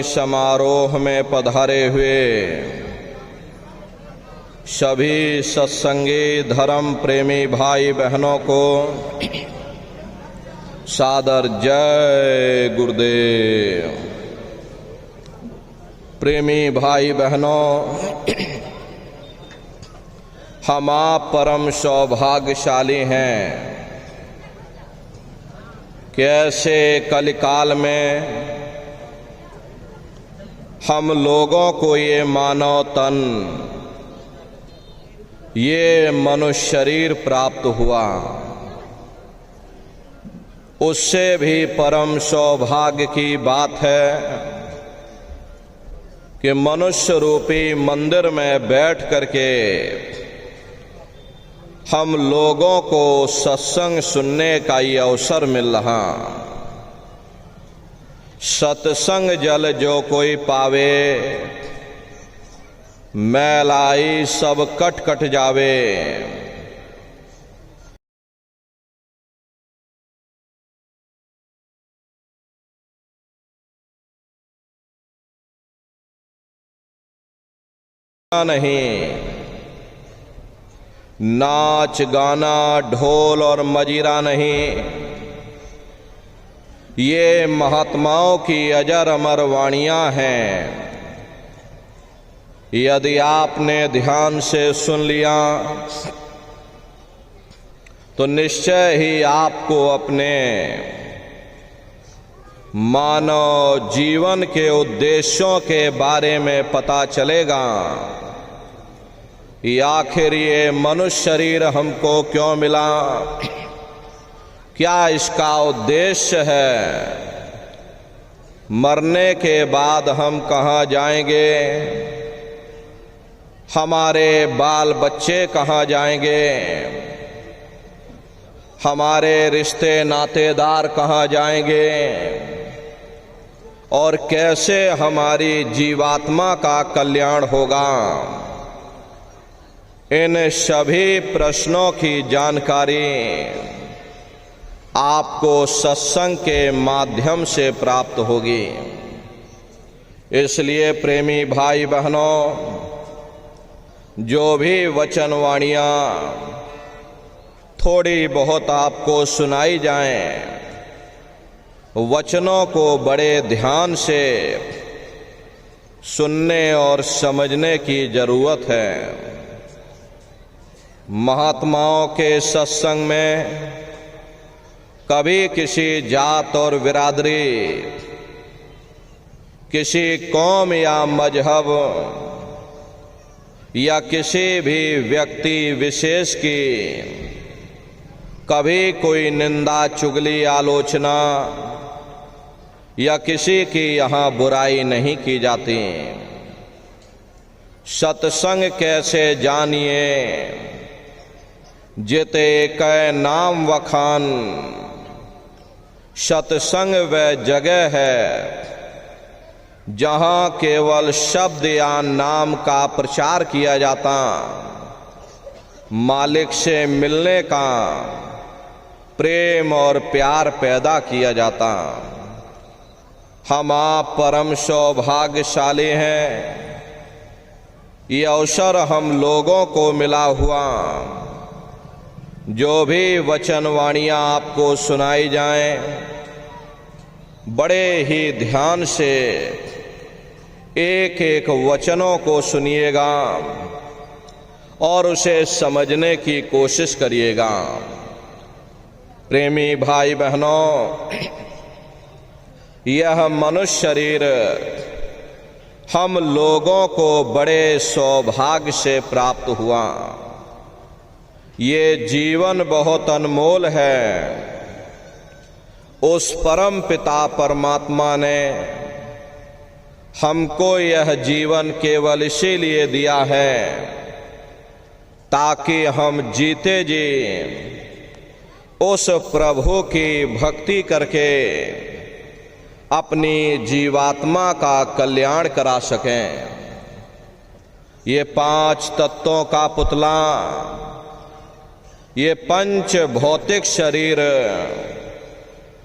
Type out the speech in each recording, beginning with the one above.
समारोह में पधारे हुए सभी सत्संगी धर्म प्रेमी भाई बहनों को सादर जय गुरुदेव। प्रेमी भाई बहनों, हम आप परम सौभाग्यशाली हैं कि ऐसे कलिकाल में हम लोगों को ये मानव तन, ये मनुष्य शरीर प्राप्त हुआ। उससे भी परम सौभाग्य की बात है कि मनुष्य रूपी मंदिर में बैठ करके हम लोगों को सत्संग सुनने का ये अवसर मिल रहा। सत्संग जल जो कोई पावे, मैलाई सब कट कट जावे। नहीं, नाच गाना ढोल और मजीरा नहीं, ये महात्माओं की अजर अमर वाणियां हैं। यदि आपने ध्यान से सुन लिया तो निश्चय ही आपको अपने मानव जीवन के उद्देश्यों के बारे में पता चलेगा। आखिर ये मनुष्य शरीर हमको क्यों मिला, क्या इसका उद्देश्य है, मरने के बाद हम कहाँ जाएंगे, हमारे बाल बच्चे कहाँ जाएंगे, हमारे रिश्ते नातेदार कहाँ जाएंगे और कैसे हमारी जीवात्मा का कल्याण होगा। इन सभी प्रश्नों की जानकारी आपको सत्संग के माध्यम से प्राप्त होगी। इसलिए प्रेमी भाई बहनों, जो भी वचनवाणियाँ थोड़ी बहुत आपको सुनाई जाएं, वचनों को बड़े ध्यान से सुनने और समझने की जरूरत है। महात्माओं के सत्संग में कभी किसी जात और बिरादरी, किसी कौम या मजहब या किसी भी व्यक्ति विशेष की कभी कोई निंदा चुगली आलोचना या किसी की यहाँ बुराई नहीं की जाती। सत्संग कैसे जानिए, जिते कै नाम वखान, सत्संग वह जगह है जहाँ केवल शब्द या नाम का प्रचार किया जाता, मालिक से मिलने का प्रेम और प्यार पैदा किया जाता। हम आप परम सौभाग्यशाली हैं, ये अवसर हम लोगों को मिला हुआ। जो भी वचनवाणियाँ आपको सुनाई जाएं, बड़े ही ध्यान से एक एक वचनों को सुनिएगा और उसे समझने की कोशिश करिएगा। प्रेमी भाई बहनों, यह मनुष्य शरीर हम लोगों को बड़े सौभाग्य से प्राप्त हुआ। ये जीवन बहुत अनमोल है। उस परम पिता परमात्मा ने हमको यह जीवन केवल इसीलिए दिया है ताकि हम जीते जी उस प्रभु की भक्ति करके अपनी जीवात्मा का कल्याण करा सकें। ये 5 तत्वों का पुतला, ये पंच भौतिक शरीर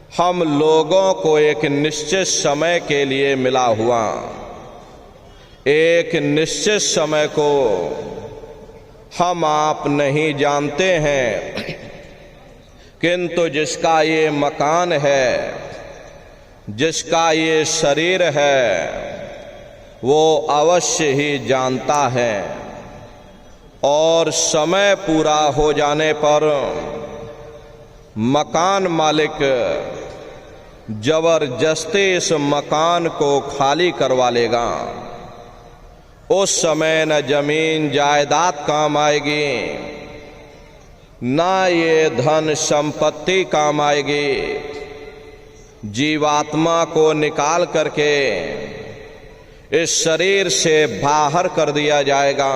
हम लोगों को एक निश्चित समय के लिए मिला हुआ, एक निश्चित समय को हम आप नहीं जानते हैं, किंतु जिसका ये मकान है, जिसका ये शरीर है, वो अवश्य ही जानता है। और समय पूरा हो जाने पर मकान मालिक जबरदस्ती इस मकान को खाली करवा लेगा। उस समय न जमीन जायदाद काम आएगी, ना ये धन संपत्ति काम आएगी। जीवात्मा को निकाल करके इस शरीर से बाहर कर दिया जाएगा।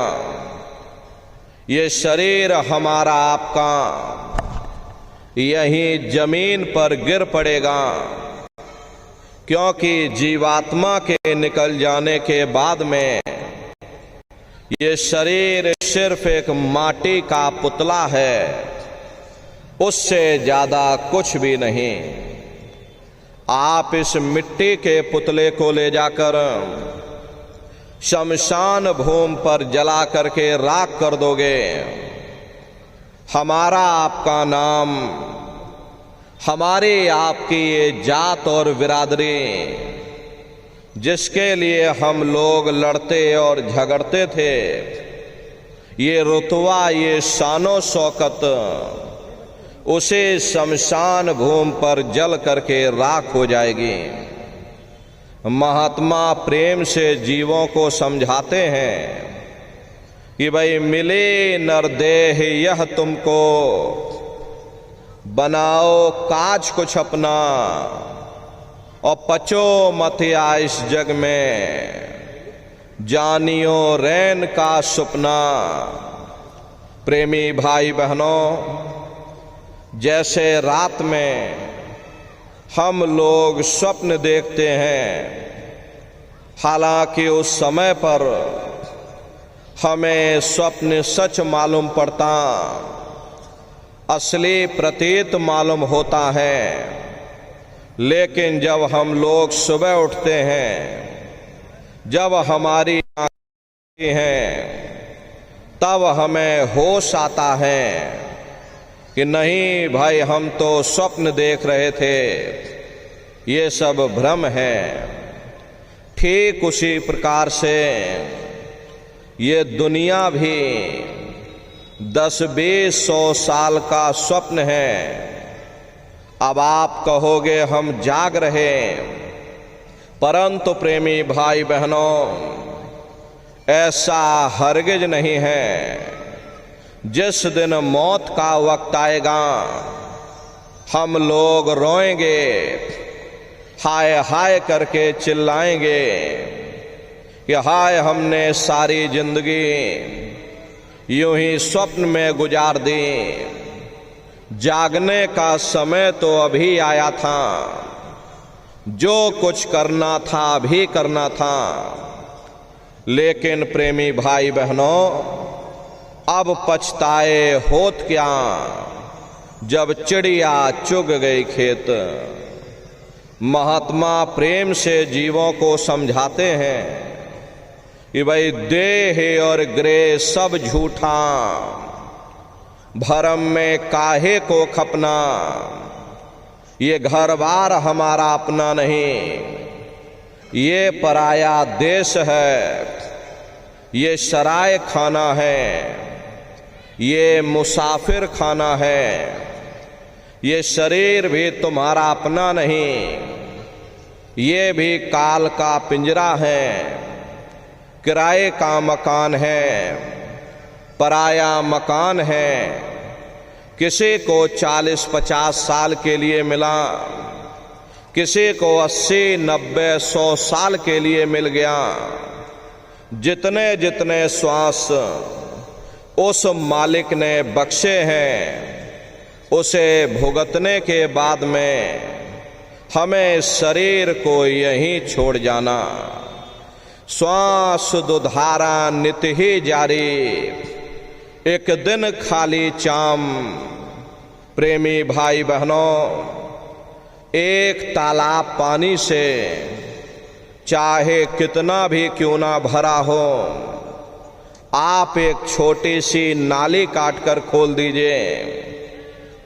ये शरीर हमारा आपका यहीं जमीन पर गिर पड़ेगा, क्योंकि जीवात्मा के निकल जाने के बाद में ये शरीर सिर्फ एक माटी का पुतला है, उससे ज्यादा कुछ भी नहीं। आप इस मिट्टी के पुतले को ले जाकर शमशान भूमि पर जला करके राख कर दोगे। हमारा आपका नाम, हमारी आपकी ये जात और बिरादरी, जिसके लिए हम लोग लड़ते और झगड़ते थे, ये रुतबा, ये शानो शौकत उसे शमशान भूमि पर जल करके राख हो जाएगी। महात्मा प्रेम से जीवों को समझाते हैं कि भाई मिले नरदेह यह तुमको, बनाओ काज कुछ अपना और पचो मत या इस जग में, जानियो रैन का सपना। प्रेमी भाई बहनों, जैसे रात में हम लोग स्वप्न देखते हैं, हालांकि उस समय पर हमें स्वप्न सच मालूम पड़ता, असली प्रतीत मालूम होता है, लेकिन जब हम लोग सुबह उठते हैं, जब हमारी आँखें हैं, तब हमें होश आता है कि नहीं भाई, हम तो स्वप्न देख रहे थे, ये सब भ्रम है। ठीक उसी प्रकार से ये दुनिया भी 10-20-100 साल का स्वप्न है। अब आप कहोगे हम जाग रहे, परंतु प्रेमी भाई बहनों, ऐसा हरगिज नहीं है। जिस दिन मौत का वक्त आएगा, हम लोग रोएंगे, हाय हाय करके चिल्लाएंगे कि हाय, हमने सारी जिंदगी यूं ही स्वप्न में गुजार दी, जागने का समय तो अभी आया था, जो कुछ करना था अभी करना था। लेकिन प्रेमी भाई बहनों, अब पछताए होत क्या, जब चिड़िया चुग गई खेत। महात्मा प्रेम से जीवों को समझाते हैं कि भाई देह और ग्रह सब झूठा, भरम में काहे को खपना। ये घर बार हमारा अपना नहीं, ये पराया देश है, ये सराय खाना है, ये मुसाफिर खाना है। ये शरीर भी तुम्हारा अपना नहीं, ये भी काल का पिंजरा है, किराए का मकान है, पराया मकान है। किसी को 40-50 साल के लिए मिला, किसी को 80-90-100 साल के लिए मिल गया। जितने जितने श्वास उस मालिक ने बख्शे हैं, उसे भुगतने के बाद में हमें शरीर को यहीं छोड़ जाना। श्वास दुधारा नित ही जारी, एक दिन खाली चाम। प्रेमी भाई बहनों, एक तालाब पानी से चाहे कितना भी क्यों ना भरा हो, आप एक छोटी सी नाली काटकर खोल दीजिए,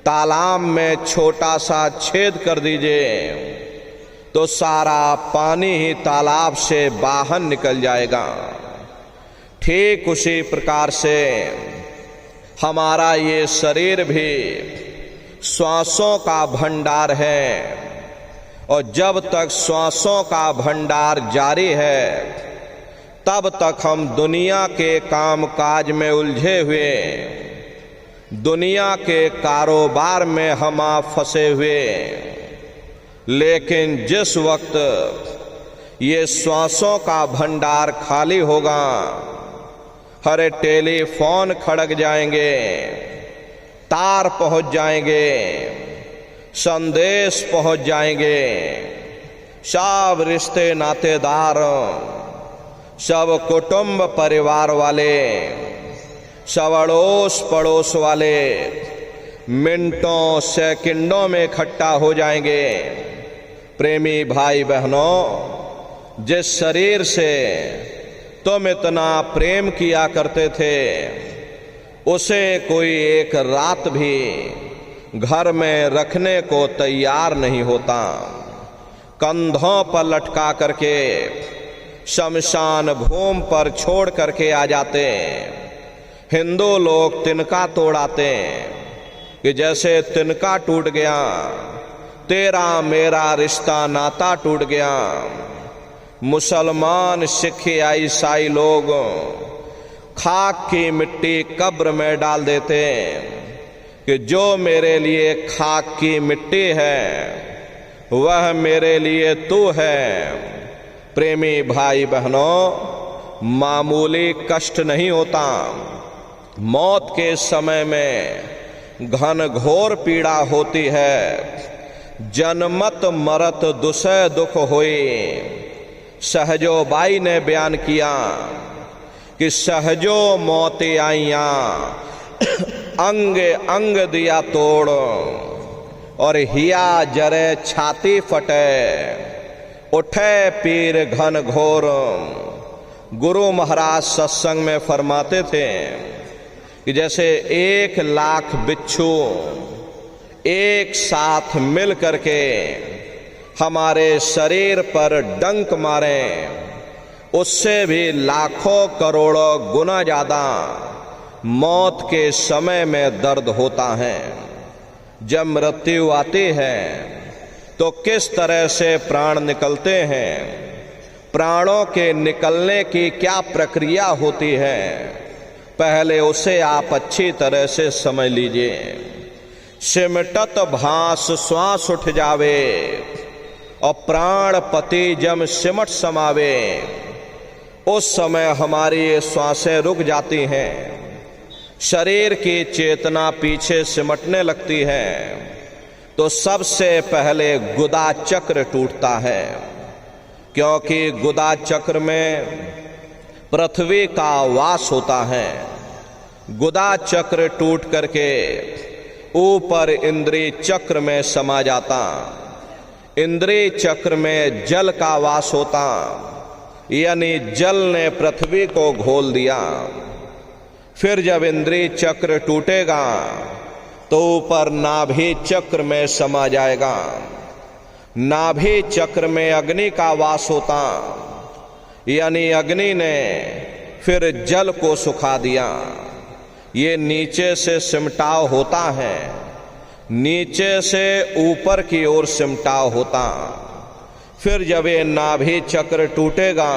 तालाब में छोटा सा छेद कर दीजिए, तो सारा पानी ही तालाब से बाहर निकल जाएगा। ठीक उसी प्रकार से हमारा ये शरीर भी श्वासों का भंडार है, और जब तक श्वासों का भंडार जारी है तब तक हम दुनिया के काम काज में उलझे हुए, दुनिया के कारोबार में हम फंसे हुए। लेकिन जिस वक्त ये श्वासों का भंडार खाली होगा, हरे टेलीफोन खड़क जाएंगे, तार पहुंच जाएंगे, संदेश पहुंच जाएंगे, सब रिश्ते नातेदार, सब कुटुंब परिवार वाले, सब अड़ोस पड़ोस वाले मिनटों सेकंडों में इकट्ठा हो जाएंगे। प्रेमी भाई बहनों, जिस शरीर से तुम इतना प्रेम किया करते थे, उसे कोई एक रात भी घर में रखने को तैयार नहीं होता। कंधों पर लटका करके शमशान भूमि पर छोड़ करके आ जाते। हिंदू लोग तिनका तोड़ाते कि जैसे तिनका टूट गया, तेरा मेरा रिश्ता नाता टूट गया। मुसलमान, सिख या ईसाई लोग खाक की मिट्टी कब्र में डाल देते कि जो मेरे लिए खाक की मिट्टी है वह मेरे लिए तू है। प्रेमी भाई बहनों, मामूली कष्ट नहीं होता, मौत के समय में घन घोर पीड़ा होती है। जनमत मरत दुसह दुख होई, सहजो बाई ने बयान किया कि सहजो मौत आईया, अंग अंग दिया तोड़, और हिया जरे छाती फटे, उठे पीर घन घोर। गुरु महाराज सत्संग में फरमाते थे कि जैसे 1,00,000 बिच्छू एक साथ मिल करके हमारे शरीर पर डंक मारें, उससे भी लाखों करोड़ों गुना ज्यादा मौत के समय में दर्द होता है। जब मृत्यु आती है तो किस तरह से प्राण निकलते हैं, प्राणों के निकलने की क्या प्रक्रिया होती है, पहले उसे आप अच्छी तरह से समझ लीजिए। सिमटत भास श्वास उठ जावे, और प्राण पति जब सिमट समावे, उस समय हमारी ये श्वासें रुक जाती हैं, शरीर की चेतना पीछे सिमटने लगती है। तो सबसे पहले गुदा चक्र टूटता है, क्योंकि गुदा चक्र में पृथ्वी का वास होता है। गुदा चक्र टूट करके ऊपर इंद्रिय चक्र में समा जाता, इंद्रिय चक्र में जल का वास होता, यानी जल ने पृथ्वी को घोल दिया। फिर जब इंद्रिय चक्र टूटेगा तो ऊपर नाभि चक्र में समा जाएगा। नाभि चक्र में अग्नि का वास होता, यानी अग्नि ने फिर जल को सुखा दिया। ये नीचे से सिमटाव होता है, नीचे से ऊपर की ओर सिमटाव होता। फिर जब ये नाभि चक्र टूटेगा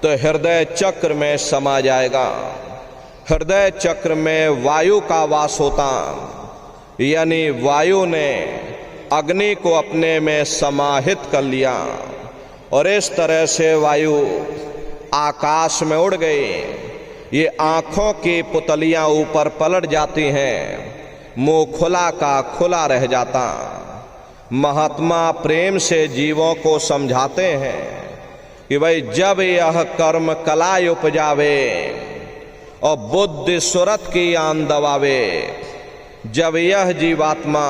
तो हृदय चक्र में समा जाएगा। हृदय चक्र में वायु का वास होता, यानी वायु ने अग्नि को अपने में समाहित कर लिया, और इस तरह से वायु आकाश में उड़ गई। ये आँखों की पुतलियां ऊपर पलट जाती हैं, मुंह खुला का खुला रह जाता। महात्मा प्रेम से जीवों को समझाते हैं कि भाई जब यह कर्म कलाय उपजावे और बुद्धि सुरत की आन दबावे, जब यह जीवात्मा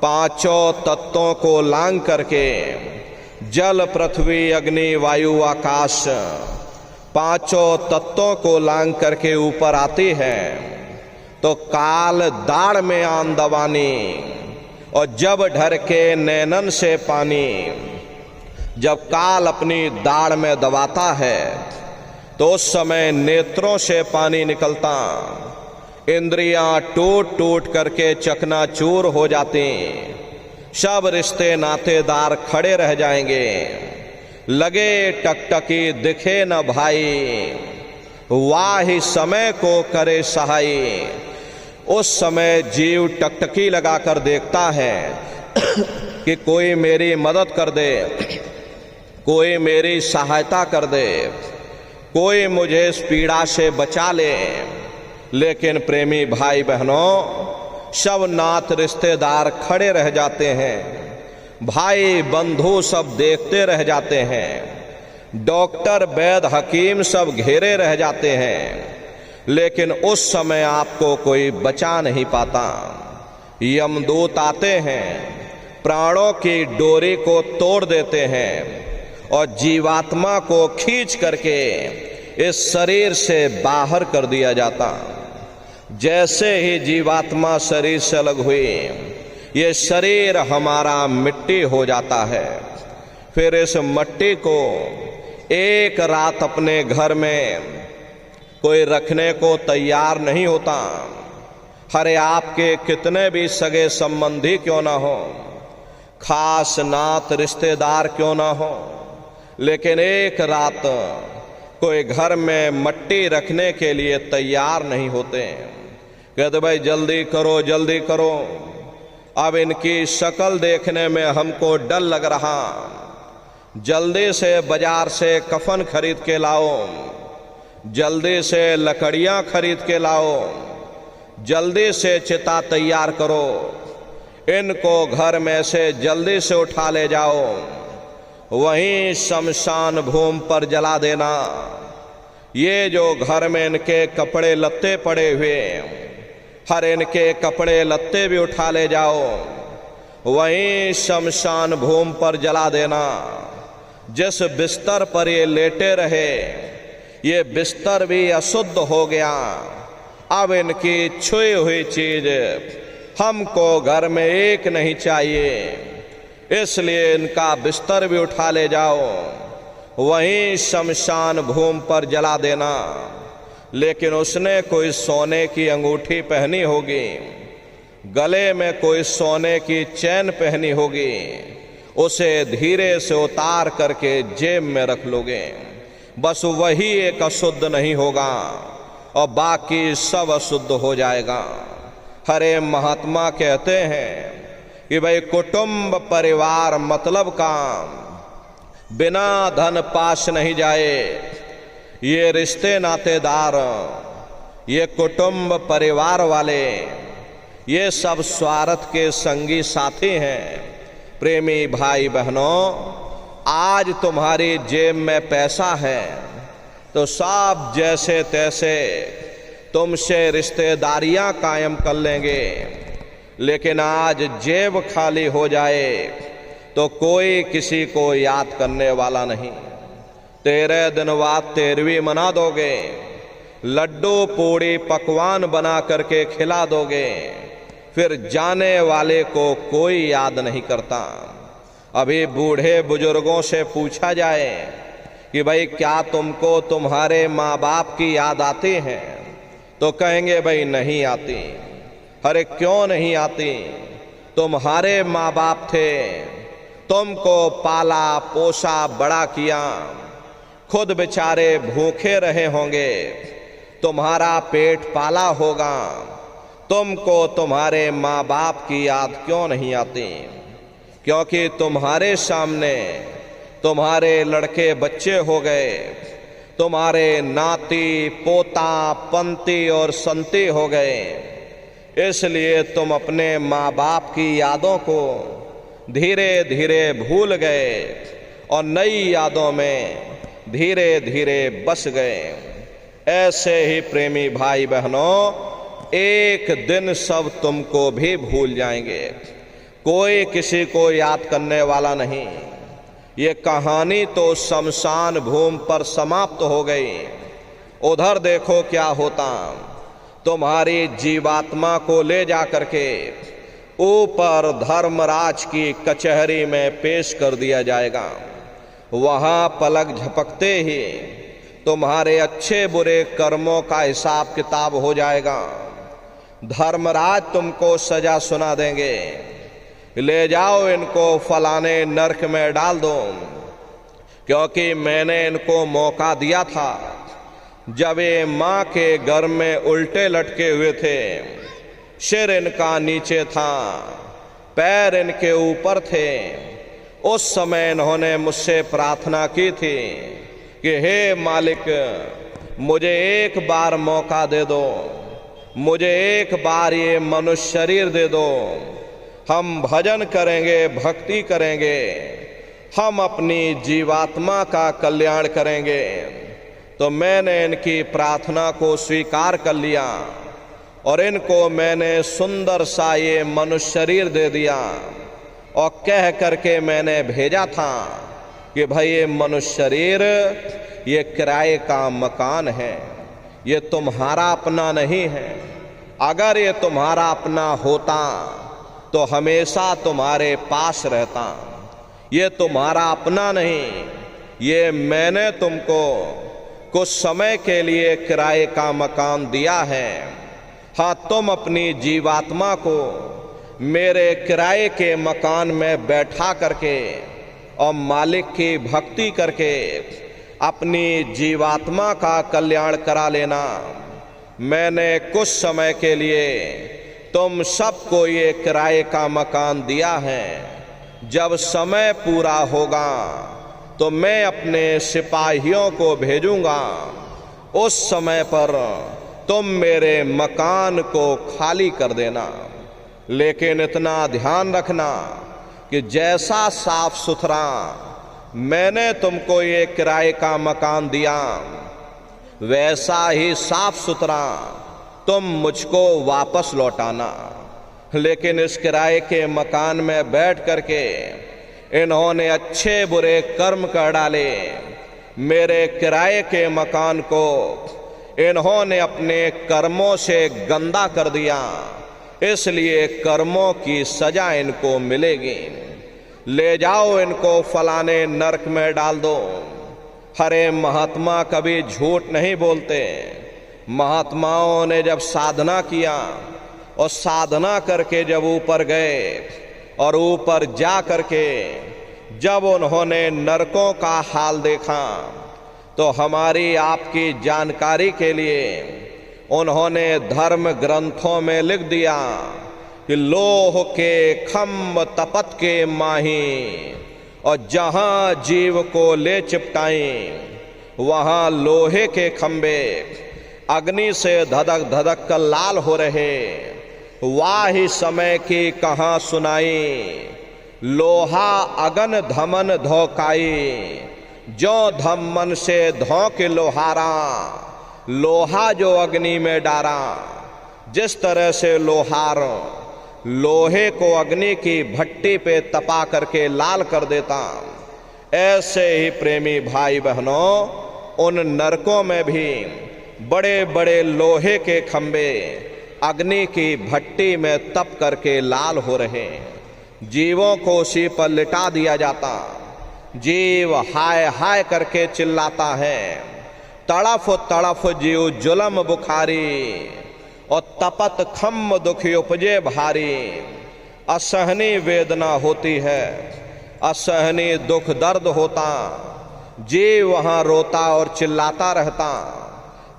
पांचों तत्वों को लांग करके जल पृथ्वी अग्नि वायु आकाश पांचों तत्वों को लांग करके ऊपर आती है तो काल दाढ़ में आन दबानी, और जब ढर के नैनन से पानी, जब काल अपनी दाढ़ में दबाता है तो उस समय नेत्रों से पानी निकलता, इंद्रियां टूट टूट करके चकनाचूर हो जाती, सब रिश्ते नातेदार खड़े रह जाएंगे, लगे टकटकी दिखे न भाई, वाही समय को करे सहाय। उस समय जीव टकटकी लगाकर देखता है कि कोई मेरी मदद कर दे, कोई मेरी सहायता कर दे, कोई मुझे इस पीड़ा से बचा ले। लेकिन प्रेमी भाई बहनों, सब नात रिश्तेदार खड़े रह जाते हैं, भाई बंधु सब देखते रह जाते हैं, डॉक्टर वैद्य हकीम सब घेरे रह जाते हैं, लेकिन उस समय आपको कोई बचा नहीं पाता। यमदूत आते हैं, प्राणों की डोरी को तोड़ देते हैं और जीवात्मा को खींच करके इस शरीर से बाहर कर दिया जाता। जैसे ही जीवात्मा शरीर से अलग हुई, ये शरीर हमारा मिट्टी हो जाता है। फिर इस मिट्टी को एक रात अपने घर में कोई रखने को तैयार नहीं होता। हरे आपके कितने भी सगे संबंधी क्यों ना हो, खास नात रिश्तेदार क्यों ना हो, लेकिन एक रात कोई घर में मट्टी रखने के लिए तैयार नहीं होते। कहते भाई जल्दी करो जल्दी करो, अब इनकी शक्ल देखने में हमको डर लग रहा, जल्दी से बाजार से कफन खरीद के लाओ, जल्दी से लकड़ियां खरीद के लाओ, जल्दी से चिता तैयार करो, इनको घर में से जल्दी से उठा ले जाओ, वहीं शमशान भूमि पर जला देना। ये जो घर में इनके कपड़े लत्ते पड़े हुए, हर इनके कपड़े लत्ते भी उठा ले जाओ, वहीं शमशान भूमि पर जला देना। जिस बिस्तर पर ये लेटे रहे, ये बिस्तर भी अशुद्ध हो गया, अब इनकी छुई हुई चीज हमको घर में एक नहीं चाहिए, इसलिए इनका बिस्तर भी उठा ले जाओ, वहीं शमशान भूमि पर जला देना। लेकिन उसने कोई सोने की अंगूठी पहनी होगी, गले में कोई सोने की चैन पहनी होगी, उसे धीरे से उतार करके जेब में रख लोगे, बस वही एक अशुद्ध नहीं होगा और बाकी सब अशुद्ध हो जाएगा। हरे महात्मा कहते हैं कि भाई कुटुंब परिवार मतलब काम, बिना धन पास नहीं जाए। ये रिश्ते नातेदार, ये कुटुंब परिवार वाले, ये सब स्वार्थ के संगी साथी हैं। प्रेमी भाई बहनों, आज तुम्हारी जेब में पैसा है तो सब जैसे तैसे तुमसे रिश्तेदारियां कायम कर लेंगे, लेकिन आज जेब खाली हो जाए तो कोई किसी को याद करने वाला नहीं। 13 दिन बाद 13वीं मना दोगे, लड्डू पूड़ी पकवान बना करके खिला दोगे, फिर जाने वाले को कोई याद नहीं करता। अभी बूढ़े बुजुर्गों से पूछा जाए कि भाई क्या तुमको तुम्हारे माँ बाप की याद आती है, तो कहेंगे भाई नहीं आती। अरे क्यों नहीं आती? तुम्हारे माँ बाप थे, तुमको पाला पोसा बड़ा किया, खुद बेचारे भूखे रहे होंगे, तुम्हारा पेट पाला होगा, तुमको तुम्हारे माँ बाप की याद क्यों नहीं आती? क्योंकि तुम्हारे सामने तुम्हारे लड़के बच्चे हो गए, तुम्हारे नाती पोता पंती और संती हो गए, इसलिए तुम अपने माँ बाप की यादों को धीरे धीरे भूल गए और नई यादों में धीरे धीरे बस गए। ऐसे ही प्रेमी भाई बहनों, एक दिन सब तुमको भी भूल जाएंगे। कोई किसी को याद करने वाला नहीं। ये कहानी तो शमशान भूमि पर समाप्त हो गई। उधर देखो क्या होता, तुम्हारी जीवात्मा को ले जा करके ऊपर धर्मराज की कचहरी में पेश कर दिया जाएगा। वहां पलक झपकते ही तुम्हारे अच्छे बुरे कर्मों का हिसाब किताब हो जाएगा। धर्मराज तुमको सजा सुना देंगे, ले जाओ इनको फलाने नरक में डाल दो, क्योंकि मैंने इनको मौका दिया था जब ये माँ के गर्भ में उल्टे लटके हुए थे। सिर इनका नीचे था, पैर इनके ऊपर थे। उस समय इन्होंने मुझसे प्रार्थना की थी कि हे मालिक, मुझे एक बार मौका दे दो, मुझे एक बार ये मनुष्य शरीर दे दो, हम भजन करेंगे, भक्ति करेंगे, हम अपनी जीवात्मा का कल्याण करेंगे। तो मैंने इनकी प्रार्थना को स्वीकार कर लिया और इनको मैंने सुंदर सा ये मनुष्य शरीर दे दिया और कह करके मैंने भेजा था कि भाई ये मनुष्य शरीर ये किराए का मकान है, ये तुम्हारा अपना नहीं है। अगर ये तुम्हारा अपना होता तो हमेशा तुम्हारे पास रहता। ये तुम्हारा अपना नहीं, ये मैंने तुमको कुछ समय के लिए किराए का मकान दिया है। हाँ, तुम अपनी जीवात्मा को मेरे किराए के मकान में बैठा करके और मालिक की भक्ति करके अपनी जीवात्मा का कल्याण करा लेना। मैंने कुछ समय के लिए तुम सबको ये किराए का मकान दिया है। जब समय पूरा होगा तो मैं अपने सिपाहियों को भेजूंगा, उस समय पर तुम मेरे मकान को खाली कर देना। लेकिन इतना ध्यान रखना कि जैसा साफ सुथरा मैंने तुमको ये किराए का मकान दिया, वैसा ही साफ सुथरा तुम मुझको वापस लौटाना। लेकिन इस किराए के मकान में बैठ करके इन्होंने अच्छे बुरे कर्म कर डाले। मेरे किराए के मकान को इन्होंने अपने कर्मों से गंदा कर दिया, इसलिए कर्मों की सजा इनको मिलेगी। ले जाओ इनको फलाने नरक में डाल दो। हरे महात्मा कभी झूठ नहीं बोलते। महात्माओं ने जब साधना किया और साधना करके जब ऊपर गए और ऊपर जा करके जब उन्होंने नरकों का हाल देखा तो हमारी आपकी जानकारी के लिए उन्होंने धर्म ग्रंथों में लिख दिया कि लोह के खम्भ तपत के माही, और जहां जीव को ले चिपटाएं वहां लोहे के खंबे अग्नि से धधक धधक कर लाल हो रहे। वाही समय की कहाँ सुनाई, लोहा अगन धमन धोकाई, जो धमन से धोके लोहारा, लोहा जो अग्नि में डारा। जिस तरह से लोहार लोहे को अग्नि की भट्टी पे तपा करके लाल कर देता, ऐसे ही प्रेमी भाई बहनों उन नरकों में भी बड़े बड़े लोहे के खंबे अग्नि की भट्टी में तप करके लाल हो रहे। जीवों को उसी पर लिटा दिया जाता। जीव हाय हाय करके चिल्लाता है। तड़फ तड़फ जीव जुलम बुखारी, और तपत खम्म दुखी उपजे भारी। असहनी वेदना होती है, असहनी दुख दर्द होता। जीव वहाँ रोता और चिल्लाता रहता।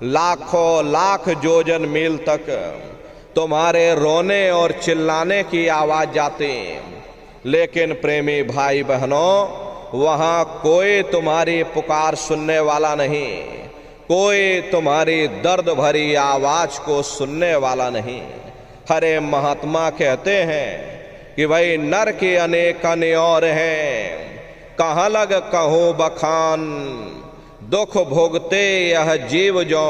लाखों लाख जोजन मील तक तुम्हारे रोने और चिल्लाने की आवाज जाती। लेकिन प्रेमी भाई बहनों वहाँ कोई तुम्हारी पुकार सुनने वाला नहीं, कोई तुम्हारी दर्द भरी आवाज को सुनने वाला नहीं। हरे महात्मा कहते हैं कि भाई नर के अनेक और हैं, कहाँ लग कहूँ बखान। दुख भोगते यह जीव जो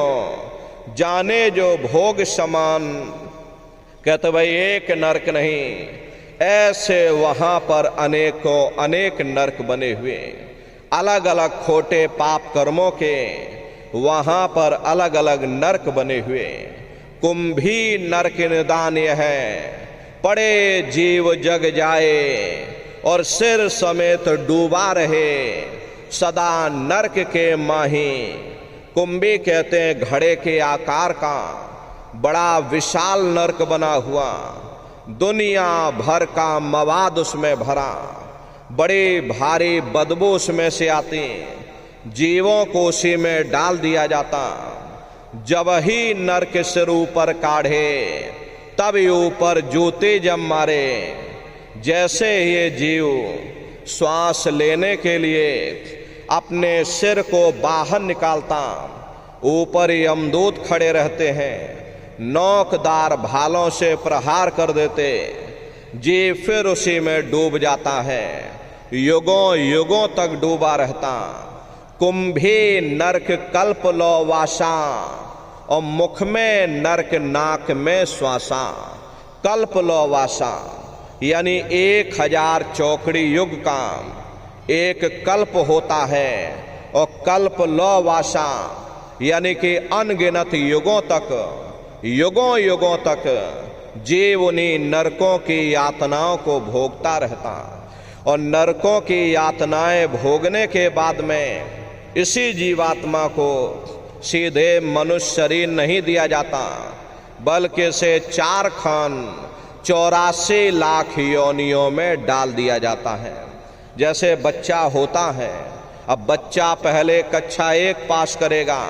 जाने जो भोग समान। कहते भाई एक नरक नहीं, ऐसे वहां पर अनेकों अनेक नरक बने हुए, अलग अलग खोटे पाप कर्मों के वहां पर अलग अलग नरक बने हुए। कुंभी नरक निदान यह है, पड़े जीव जग जाए और सिर समेत डूबा रहे, सदा नरक के माही। कुंभी कहते हैं घड़े के आकार का बड़ा विशाल नरक बना हुआ, दुनिया भर का मवाद उसमें भरा, बड़ी भारी बदबू उसमें से आती, जीवों को उसी में डाल दिया जाता। जब ही नरक सिर ऊपर काढ़े तब ऊपर जूते जम मारे। जैसे ये जीव श्वास लेने के लिए अपने सिर को बाहर निकालता, ऊपर यमदूत खड़े रहते हैं, नोकदार भालों से प्रहार कर देते, जीव फिर उसी में डूब जाता है, युगों युगों तक डूबा रहता। कुंभी नरक कल्प लो वासा, और मुख में नरक नाक में श्वासा। कल्प लो वासा यानी 1000 चौकड़ी युग का एक कल्प होता है, और कल्प लो वासा यानी कि अनगिनत युगों तक, युगों युगों तक जीव उन्हीं नरकों की यातनाओं को भोगता रहता। और नरकों की यातनाएं भोगने के बाद में इसी जीवात्मा को सीधे मनुष्य शरीर नहीं दिया जाता, बल्कि इसे 4 खान 84 लाख योनियों में डाल दिया जाता है। जैसे बच्चा होता है, अब बच्चा पहले कक्षा 1 पास करेगा,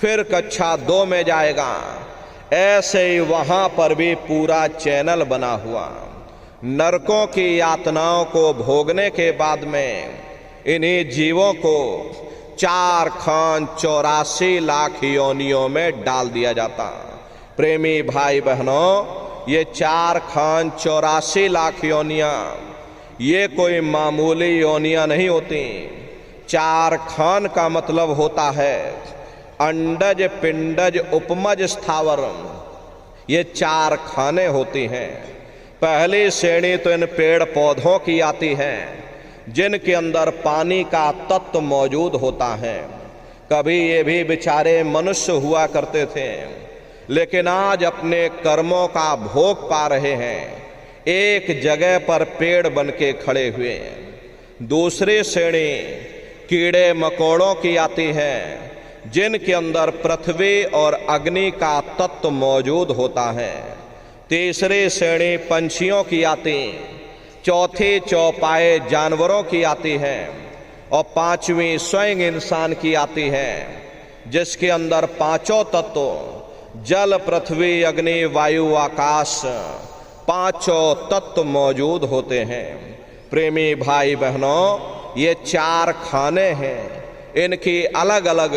फिर कक्षा 2 में जाएगा, ऐसे ही वहां पर भी पूरा चैनल बना हुआ। नरकों की यातनाओं को भोगने के बाद में इन्हीं जीवों को 4 खान 84 लाख योनियों में डाल दिया जाता। प्रेमी भाई बहनों, ये 4 खान 84 लाख योनियां ये कोई मामूली योनियां नहीं होती। 4 खान का मतलब होता है अंडज पिंडज उपमज स्थावर, ये 4 खाने होती हैं। पहली श्रेणी तो इन पेड़ पौधों की आती है जिनके अंदर पानी का तत्व मौजूद होता है। कभी ये भी बेचारे मनुष्य हुआ करते थे, लेकिन आज अपने कर्मों का भोग पा रहे हैं, एक जगह पर पेड़ बन के खड़े हुए। दूसरी श्रेणी कीड़े मकोड़ों की आती है जिनके अंदर पृथ्वी और अग्नि का तत्व मौजूद होता है। तीसरी श्रेणी पंछियों की आती, चौथी चौपाए जानवरों की आती है, और 5वीं स्वयं इंसान की आती है, जिसके अंदर 5 तत्व जल पृथ्वी अग्नि वायु आकाश 5 तत्व मौजूद होते हैं। प्रेमी भाई बहनों, ये 4 खाने हैं, इनकी अलग अलग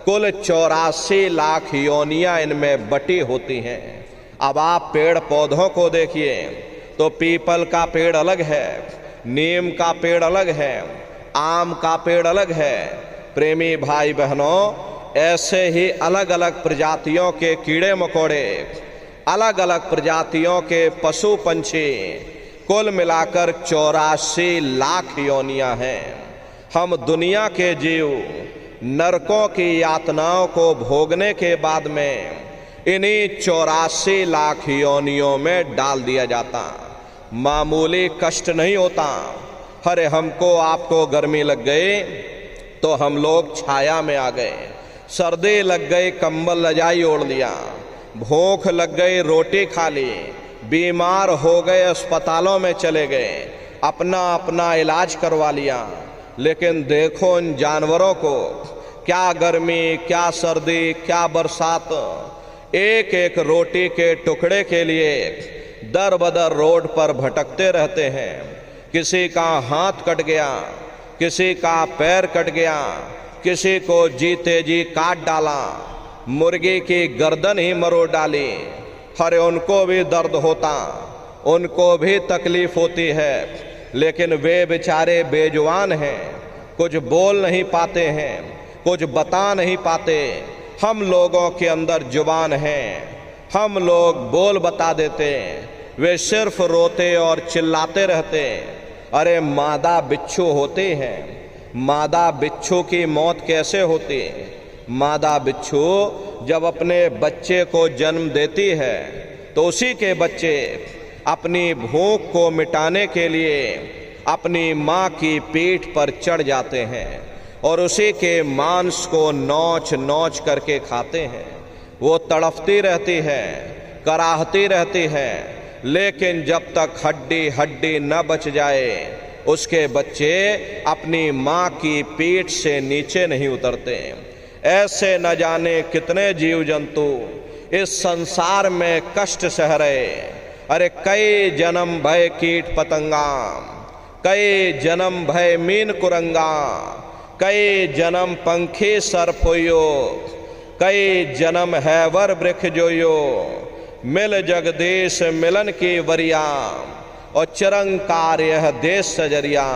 कुल 84 लाख योनियां इनमें बटी होती हैं। अब आप पेड़ पौधों को देखिए तो पीपल का पेड़ अलग है, नीम का पेड़ अलग है, आम का पेड़ अलग है। प्रेमी भाई बहनों, ऐसे ही अलग अलग प्रजातियों के कीड़े मकोड़े, अलग अलग प्रजातियों के पशु पंछी, कुल मिलाकर 84 लाख योनियां हैं। हम दुनिया के जीव नरकों की यातनाओं को भोगने के बाद में इन्हीं 84 लाख योनियों में डाल दिया जाता। मामूली कष्ट नहीं होता। अरे हमको आपको गर्मी लग गई तो हम लोग छाया में आ गए, सर्दी लग गई कंबल रजाई ओढ़ लिया, भूख लग गई रोटी खा ली, बीमार हो गए अस्पतालों में चले गए, अपना अपना इलाज करवा लिया। लेकिन देखो इन जानवरों को, क्या गर्मी, क्या सर्दी, क्या बरसात, एक एक रोटी के टुकड़े के लिए दर बदर रोड पर भटकते रहते हैं। किसी का हाथ कट गया, किसी का पैर कट गया, किसी को जीते जी काट डाला, मुर्गी की गर्दन ही मरोड़ डाली। अरे उनको भी दर्द होता, उनको भी तकलीफ होती है, लेकिन वे बेचारे बेजुबान हैं, कुछ बोल नहीं पाते हैं, कुछ बता नहीं पाते। हम लोगों के अंदर जुबान है, हम लोग बोल बता देते, वे सिर्फ रोते और चिल्लाते रहते। अरे मादा बिच्छू होते हैं, मादा बिच्छू की मौत कैसे होती? मादा बिच्छू जब अपने बच्चे को जन्म देती है तो उसी के बच्चे अपनी भूख को मिटाने के लिए अपनी माँ की पीठ पर चढ़ जाते हैं और उसी के मांस को नोच नोच करके खाते हैं। वो तड़फती रहती है, कराहती रहती है, लेकिन जब तक हड्डी हड्डी न बच जाए उसके बच्चे अपनी माँ की पीठ से नीचे नहीं उतरते। ऐसे न जाने कितने जीव जंतु इस संसार में कष्ट सह रहे। अरे कई जन्म भय कीट पतंगा, कई जन्म भय मीन कुरंगा, कई जन्म पंखी सर्पोयो, कई जन्म है वर वृक्ष जोयो, मिल जगदीश मिलन की वरिया और चिरंकार यह देश सजरिया।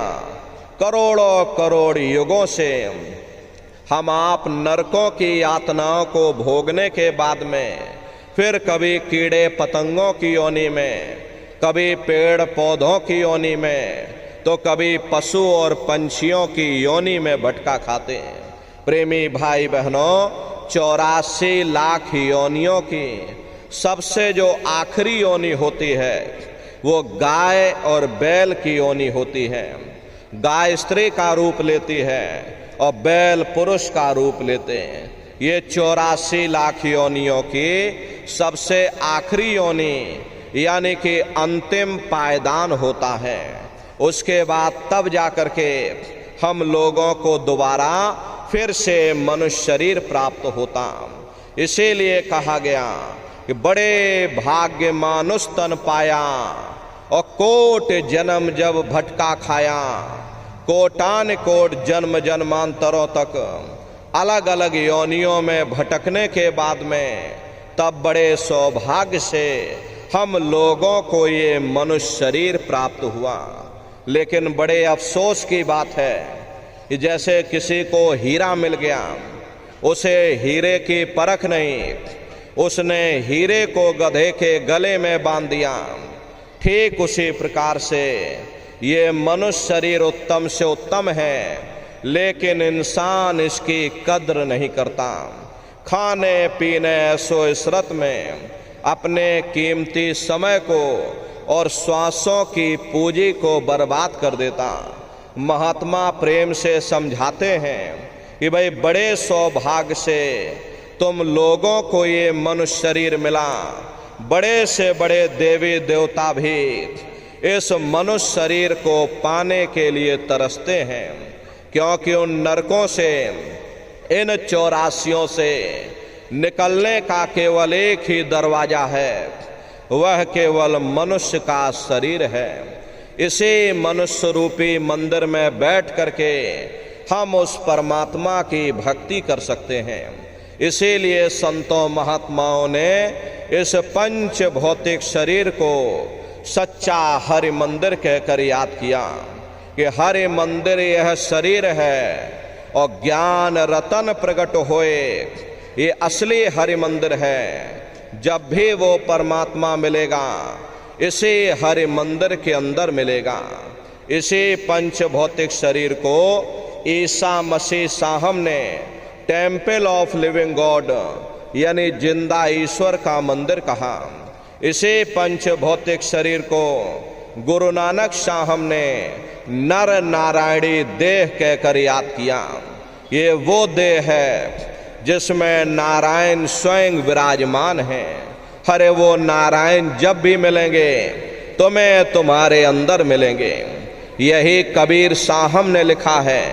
करोड़ों करोड़ युगों से हम आप नरकों की यातनाओं को भोगने के बाद में फिर कभी कीड़े पतंगों की योनि में, कभी पेड़ पौधों की योनि में, तो कभी पशु और पंछियों की योनि में भटका खाते हैं। प्रेमी भाई बहनों, 84 लाख योनियों की सबसे जो आखिरी योनि होती है वो गाय और बैल की योनि होती है। गाय स्त्री का रूप लेती है और बैल पुरुष का रूप लेते हैं। ये 84 लाख योनियों की सबसे आखिरी योनि यानी कि अंतिम पायदान होता है। उसके बाद तब जा कर के हम लोगों को दोबारा फिर से मनुष्य शरीर प्राप्त होता। इसीलिए कहा गया कि बड़े भाग्य मानुष तन पाया और कोट जन्म जब भटका खाया। कोटान कोट जन्म जन्मांतरों तक अलग अलग योनियों में भटकने के बाद में तब बड़े सौभाग्य से हम लोगों को ये मनुष्य शरीर प्राप्त हुआ। लेकिन बड़े अफसोस की बात है कि जैसे किसी को हीरा मिल गया, उसे हीरे की परख नहीं, उसने हीरे को गधे के गले में बांध दिया। ठीक उसी प्रकार से ये मनुष्य शरीर उत्तम से उत्तम है, लेकिन इंसान इसकी कद्र नहीं करता। खाने पीने ऐसो इसरत में अपने कीमती समय को और श्वासों की पूंजी को बर्बाद कर देता। महात्मा प्रेम से समझाते हैं कि भाई बड़े सौभाग्य से तुम लोगों को ये मनुष्य शरीर मिला। बड़े से बड़े देवी देवता भी इस मनुष्य शरीर को पाने के लिए तरसते हैं, क्योंकि उन नरकों से, इन 84 से निकलने का केवल एक ही दरवाजा है, वह केवल मनुष्य का शरीर है। इसी मनुष्य रूपी मंदिर में बैठ करके हम उस परमात्मा की भक्ति कर सकते हैं। इसीलिए संतों महात्माओं ने इस पंच भौतिक शरीर को सच्चा हरि मंदिर कहकर याद किया कि हरि मंदिर यह शरीर है और ज्ञान रतन प्रकट होए, ये असली हरि मंदिर है। जब भी वो परमात्मा मिलेगा इसी हरि मंदिर के अंदर मिलेगा। इसी पंच भौतिक शरीर को ईसा मसीह साहब ने टेम्पल ऑफ लिविंग गॉड यानी जिंदा ईश्वर का मंदिर कहा। इसी पंच भौतिक शरीर को गुरु नानक साहब ने नर नारायणी देह कहकर याद किया। ये वो देह है जिसमें नारायण स्वयं विराजमान है। अरे वो नारायण जब भी मिलेंगे तुम्हें तुम्हारे अंदर मिलेंगे। यही कबीर साहब ने लिखा है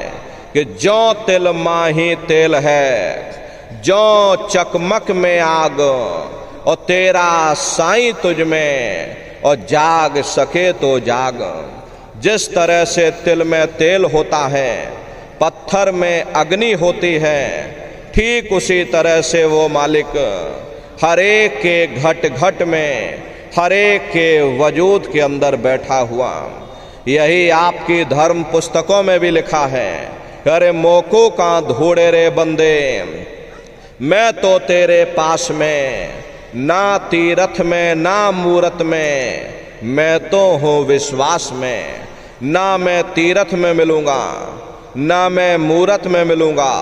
कि जो तिल माही तेल है, जो चकमक में आग, और तेरा साईं तुझ में, और जाग सके तो जाग। जिस तरह से तिल में तेल होता है, पत्थर में अग्नि होती है, ठीक उसी तरह से वो मालिक हर एक के घट घट में, हर एक के वजूद के अंदर बैठा हुआ। यही आपकी धर्म पुस्तकों में भी लिखा है, अरे मोको का धूड़े रे बंदे, मैं तो तेरे पास में ना तीरथ में ना मूरत में, मैं तो हूँ विश्वास में। ना मैं तीरथ में मिलूँगा, ना मैं मूरत में मिलूँगा,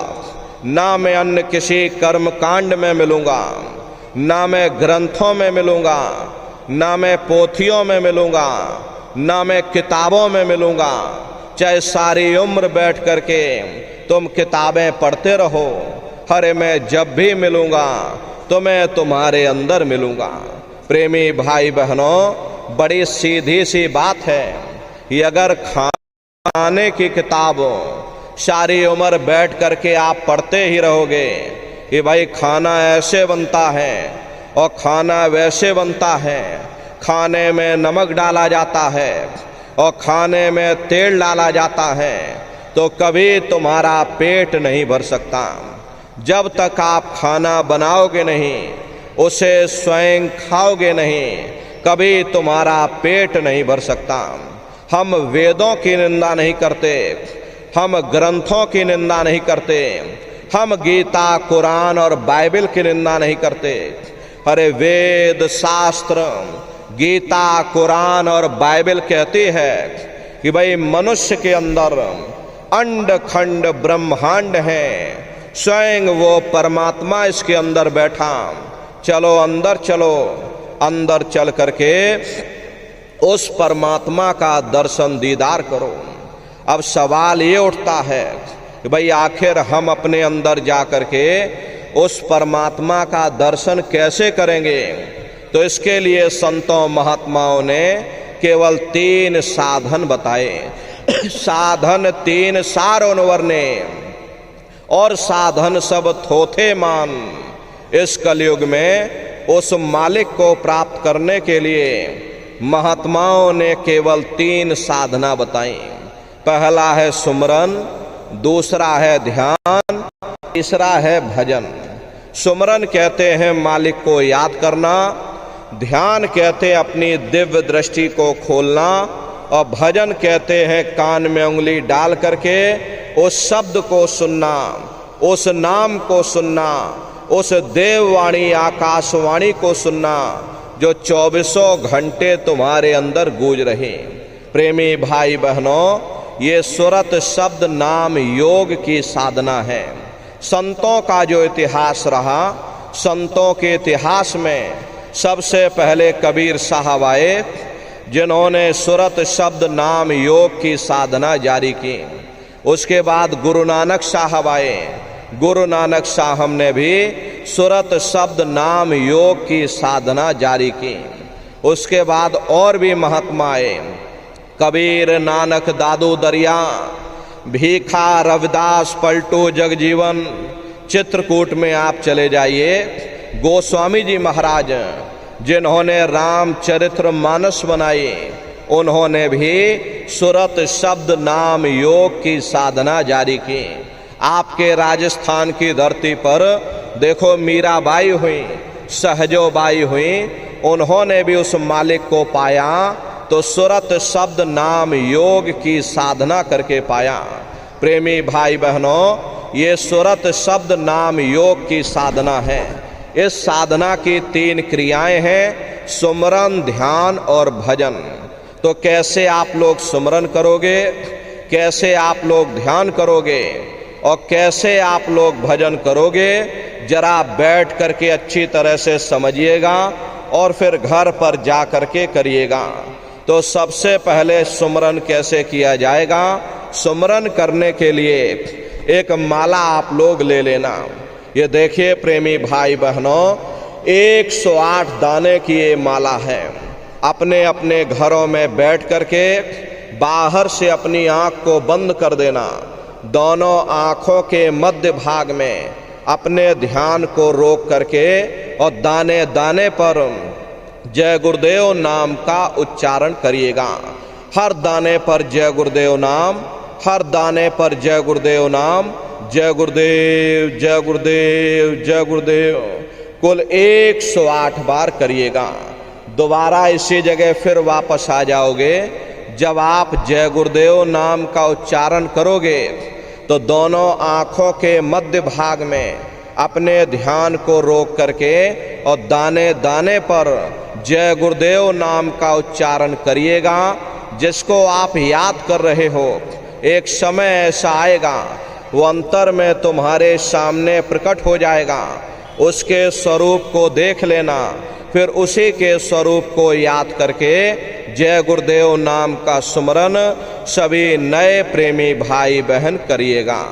ना मैं अन्य किसी कर्म कांड में मिलूँगा, ना मैं ग्रंथों में मिलूँगा, ना मैं पोथियों में मिलूँगा, ना मैं किताबों में मिलूँगा। चाहे सारी उम्र बैठ करके तुम किताबें पढ़ते रहो, अरे मैं जब भी मिलूँगा तो मैं तुम्हारे अंदर मिलूँगा। प्रेमी भाई बहनों, बड़ी सीधी सी बात है, ये अगर खाने की किताब सारी उम्र बैठ करके आप पढ़ते ही रहोगे कि भाई खाना ऐसे बनता है और खाना वैसे बनता है, खाने में नमक डाला जाता है और खाने में तेल डाला जाता है, तो कभी तुम्हारा पेट नहीं भर सकता। जब तक आप खाना बनाओगे नहीं, उसे स्वयं खाओगे नहीं, कभी तुम्हारा पेट नहीं भर सकता। हम वेदों की निंदा नहीं करते, हम ग्रंथों की निंदा नहीं करते, हम गीता कुरान और बाइबल की निंदा नहीं करते। अरे वेद शास्त्र गीता कुरान और बाइबल कहती है कि भाई मनुष्य के अंदर अंड खंड ब्रह्मांड है, स्वयं वो परमात्मा इसके अंदर बैठा। चलो अंदर चलो, अंदर चल करके उस परमात्मा का दर्शन दीदार करो। अब सवाल ये उठता है कि भाई आखिर हम अपने अंदर जा करके उस परमात्मा का दर्शन कैसे करेंगे? तो इसके लिए संतों महात्माओं ने केवल 3 साधन बताए। साधन 3 सारों वर्णे और साधन सब थोथे मान। इस कलयुग में उस मालिक को प्राप्त करने के लिए महात्माओं ने केवल 3 साधना बताई। पहला है सुमरन, दूसरा है ध्यान, तीसरा है भजन। सुमरन कहते हैं मालिक को याद करना, ध्यान कहते हैं अपनी दिव्य दृष्टि को खोलना, और भजन कहते हैं कान में उंगली डाल करके उस शब्द को सुनना, उस नाम को सुनना, उस देववाणी आकाशवाणी को सुनना जो 24 घंटे तुम्हारे अंदर गूंज रहे। प्रेमी भाई बहनों, ये सुरत शब्द नाम योग की साधना है। संतों का जो इतिहास रहा, संतों के इतिहास में सबसे पहले कबीर साहब आए, जिन्होंने सुरत शब्द नाम योग की साधना जारी की। उसके बाद गुरु नानक साहब आए, गुरु नानक साहब ने भी सुरत शब्द नाम योग की साधना जारी की। उसके बाद और भी महात्मा आए, कबीर, नानक, दादू दरिया, भीखा, रविदास, पलटू, जगजीवन। चित्रकूट में आप चले जाइए, गोस्वामी जी महाराज जिन्होंने रामचरित्र मानस बनाई, उन्होंने भी सुरत शब्द नाम योग की साधना जारी की। आपके राजस्थान की धरती पर देखो मीराबाई हुई, सहजोबाई हुई, उन्होंने भी उस मालिक को पाया तो सुरत शब्द नाम योग की साधना करके पाया। प्रेमी भाई बहनों, ये सुरत शब्द नाम योग की साधना है। इस साधना की 3 क्रियाएं हैं, सुमरन, ध्यान और भजन। तो कैसे आप लोग सुमरन करोगे, कैसे आप लोग ध्यान करोगे और कैसे आप लोग भजन करोगे, जरा बैठ करके अच्छी तरह से समझिएगा और फिर घर पर जा करके करिएगा। तो सबसे पहले सुमरन कैसे किया जाएगा? सुमरन करने के लिए एक माला आप लोग ले लेना। ये देखिए प्रेमी भाई बहनों, 108 दाने की ये माला है। अपने अपने घरों में बैठ करके बाहर से अपनी आँख को बंद कर देना, दोनों आँखों के मध्य भाग में अपने ध्यान को रोक करके और दाने दाने पर जय गुरुदेव नाम का उच्चारण करिएगा। हर दाने पर जय गुरुदेव नाम, हर दाने पर जय गुरुदेव नाम, जय गुरुदेव, जय गुरुदेव, जय गुरुदेव, कुल 108 बार करिएगा। दोबारा इसी जगह फिर वापस आ जाओगे। जब आप जय गुरुदेव नाम का उच्चारण करोगे तो दोनों आँखों के मध्य भाग में अपने ध्यान को रोक करके और दाने दाने पर जय गुरुदेव नाम का उच्चारण करिएगा। जिसको आप याद कर रहे हो, एक समय ऐसा आएगा वो अंतर में तुम्हारे सामने प्रकट हो जाएगा। उसके स्वरूप को देख लेना, फिर उसी के स्वरूप को याद करके जय गुरुदेव नाम का सुमरन सभी नए प्रेमी भाई बहन करिएगा।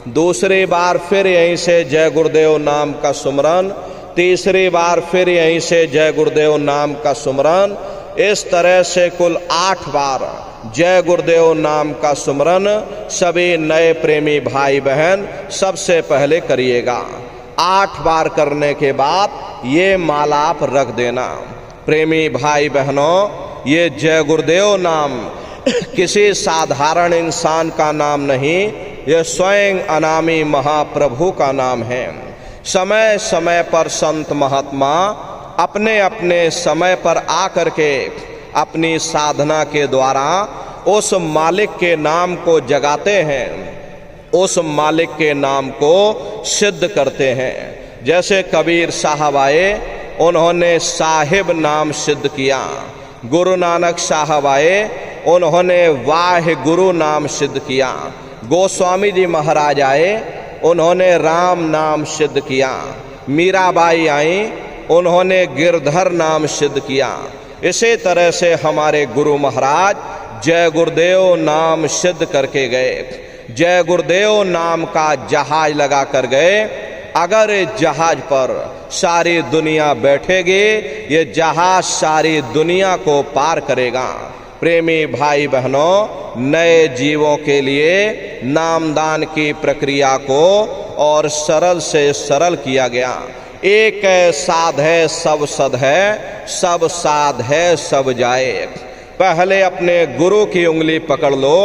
दूसरी बार फिर यहीं से जय गुरुदेव नाम का सुमरन, तीसरी बार फिर यहीं से जय गुरुदेव नाम का सुमरन, इस तरह से कुल 8 बार जय गुरुदेव नाम का सुमरन सभी नए प्रेमी भाई बहन सबसे पहले करिएगा। 8 बार करने के बाद ये माला आप रख देना। प्रेमी भाई बहनों, ये जय गुरुदेव नाम किसी साधारण इंसान का नाम नहीं, ये स्वयं अनामी महाप्रभु का नाम है। समय समय पर संत महात्मा अपने अपने समय पर आकर के अपनी साधना के द्वारा उस मालिक के नाम को जगाते हैं, उस मालिक के नाम को सिद्ध करते हैं। जैसे कबीर साहब आए, उन्होंने साहिब नाम सिद्ध किया। गुरु नानक साहब आए, उन्होंने वाह गुरु नाम सिद्ध किया। गोस्वामी जी महाराज आए, उन्होंने राम नाम सिद्ध किया। मीराबाई आई, उन्होंने गिरधर नाम सिद्ध किया। इसी तरह से हमारे गुरु महाराज जय गुरुदेव नाम सिद्ध करके गए। जय गुरुदेव नाम का जहाज लगा कर गए। अगर इस जहाज पर सारी दुनिया बैठेगी, ये जहाज सारी दुनिया को पार करेगा। प्रेमी भाई बहनों, नए जीवों के लिए नामदान की प्रक्रिया को और सरल से सरल किया गया। एक साध है सब सद है, सब साध है सब जाए। पहले अपने गुरु की उंगली पकड़ लो,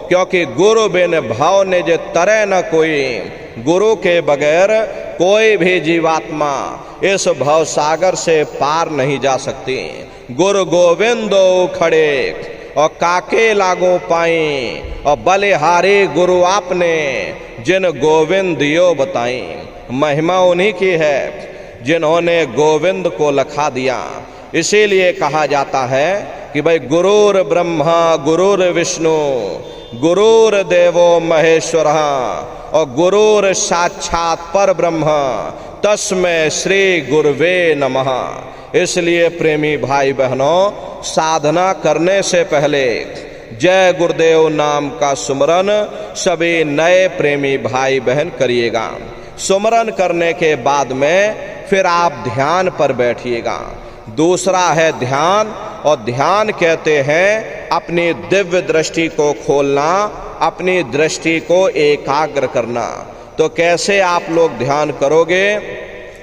क्योंकि गुरु बिन भाव ने जे तरे न कोई। गुरु के बगैर कोई भी जीवात्मा इस भव सागर से पार नहीं जा सकती। गुरु गोविंदो खड़े और काके लागो पाई, और बलिहारी गुरु आपने जिन गोविंद दियो बताई। महिमा उन्हीं की है जिन्होंने गोविंद को लखा दिया। इसीलिए कहा जाता है कि भाई गुरुर ब्रह्मा गुरुर विष्णु गुरुर देवो महेश्वर और गुरुर साक्षात पर ब्रह्म तस्मै श्री गुरुवे नमः। इसलिए प्रेमी भाई बहनों, साधना करने से पहले जय गुरुदेव नाम का सुमरन सभी नए प्रेमी भाई बहन करिएगा। सुमरन करने के बाद में फिर आप ध्यान पर बैठिएगा। दूसरा है ध्यान, और ध्यान कहते हैं अपनी दिव्य दृष्टि को खोलना, अपनी दृष्टि को एकाग्र करना। तो कैसे आप लोग ध्यान करोगे,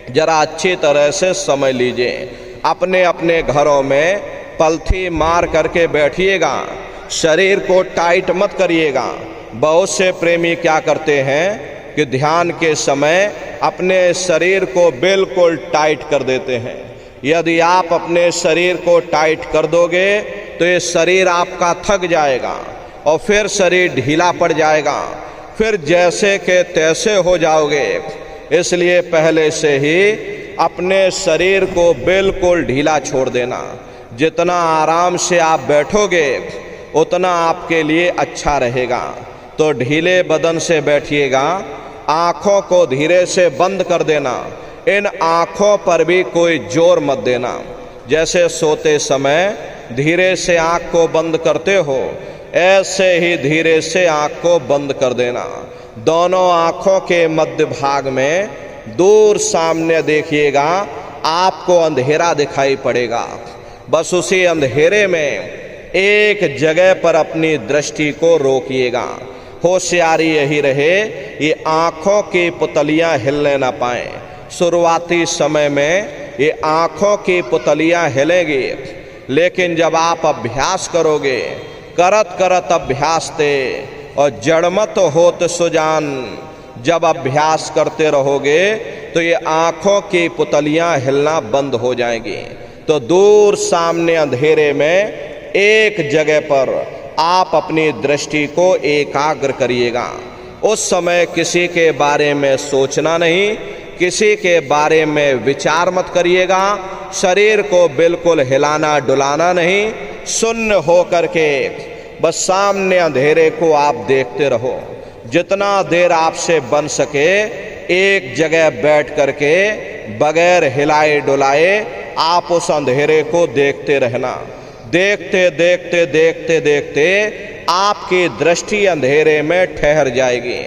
जरा अच्छी तरह से समझ लीजिए। अपने अपने घरों में पलथी मार करके बैठिएगा, शरीर को टाइट मत करिएगा। बहुत से प्रेमी क्या करते हैं कि ध्यान के समय अपने शरीर को बिल्कुल टाइट कर देते हैं। यदि आप अपने शरीर को टाइट कर दोगे तो ये शरीर आपका थक जाएगा और फिर शरीर ढीला पड़ जाएगा, फिर जैसे के तैसे हो जाओगे। इसलिए पहले से ही अपने शरीर को बिल्कुल ढीला छोड़ देना। जितना आराम से आप बैठोगे उतना आपके लिए अच्छा रहेगा। तो ढीले बदन से बैठिएगा, आँखों को धीरे से बंद कर देना। इन आँखों पर भी कोई जोर मत देना। जैसे सोते समय धीरे से आँख को बंद करते हो, ऐसे ही धीरे से आँख को बंद कर देना। दोनों आँखों के मध्य भाग में दूर सामने देखिएगा, आपको अंधेरा दिखाई पड़ेगा। बस उसी अंधेरे में एक जगह पर अपनी दृष्टि को रोकिएगा। होशियारी यही रहे, ये आँखों की पुतलियाँ हिलने ना पाएं। शुरुआती समय में ये आँखों की पुतलियाँ हिलेंगी, लेकिन जब आप अभ्यास करोगे, करत करत अभ्यास ते और जड़मत होत सुजान, जब अभ्यास करते रहोगे तो ये आँखों की पुतलियाँ हिलना बंद हो जाएंगी। तो दूर सामने अंधेरे में एक जगह पर आप अपनी दृष्टि को एकाग्र करिएगा। उस समय किसी के बारे में सोचना नहीं, किसी के बारे में विचार मत करिएगा। शरीर को बिल्कुल हिलाना डुलाना नहीं, शून्य हो करके बस सामने अंधेरे को आप देखते रहो। जितना देर आपसे बन सके एक जगह बैठ करके बगैर हिलाए डुलाए आप उस अंधेरे को देखते रहना। देखते देखते देखते देखते आपकी दृष्टि अंधेरे में ठहर जाएगी,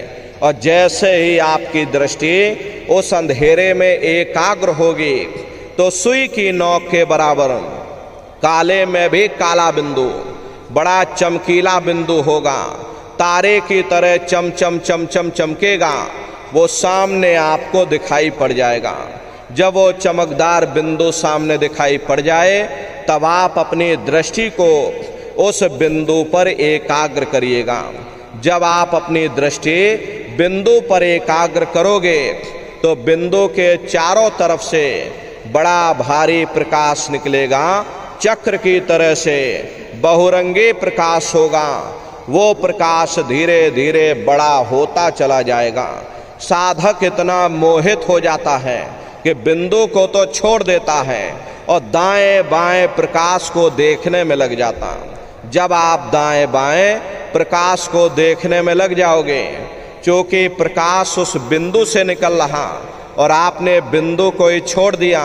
और जैसे ही आपकी दृष्टि उस अंधेरे में एकाग्र होगी तो सुई की नोक के बराबर काले में भी काला बिंदु, बड़ा चमकीला बिंदु होगा, तारे की तरह चम चम चम चम चमकेगा, वो सामने आपको दिखाई पड़ जाएगा। जब वो चमकदार बिंदु सामने दिखाई पड़ जाए तब आप अपनी दृष्टि को उस बिंदु पर एकाग्र करिएगा। जब आप अपनी दृष्टि बिंदु पर एकाग्र करोगे तो बिंदु के चारों तरफ से बड़ा भारी प्रकाश निकलेगा, चक्र की तरह से बहुरंगी प्रकाश होगा। वो प्रकाश धीरे धीरे बड़ा होता चला जाएगा। साधक इतना मोहित हो जाता है कि बिंदु को तो छोड़ देता है और दाएं बाएं प्रकाश को देखने में लग जाता। जब आप दाएं बाएं प्रकाश को देखने में लग जाओगे, क्योंकि प्रकाश उस बिंदु से निकल रहा और आपने बिंदु को ही छोड़ दिया,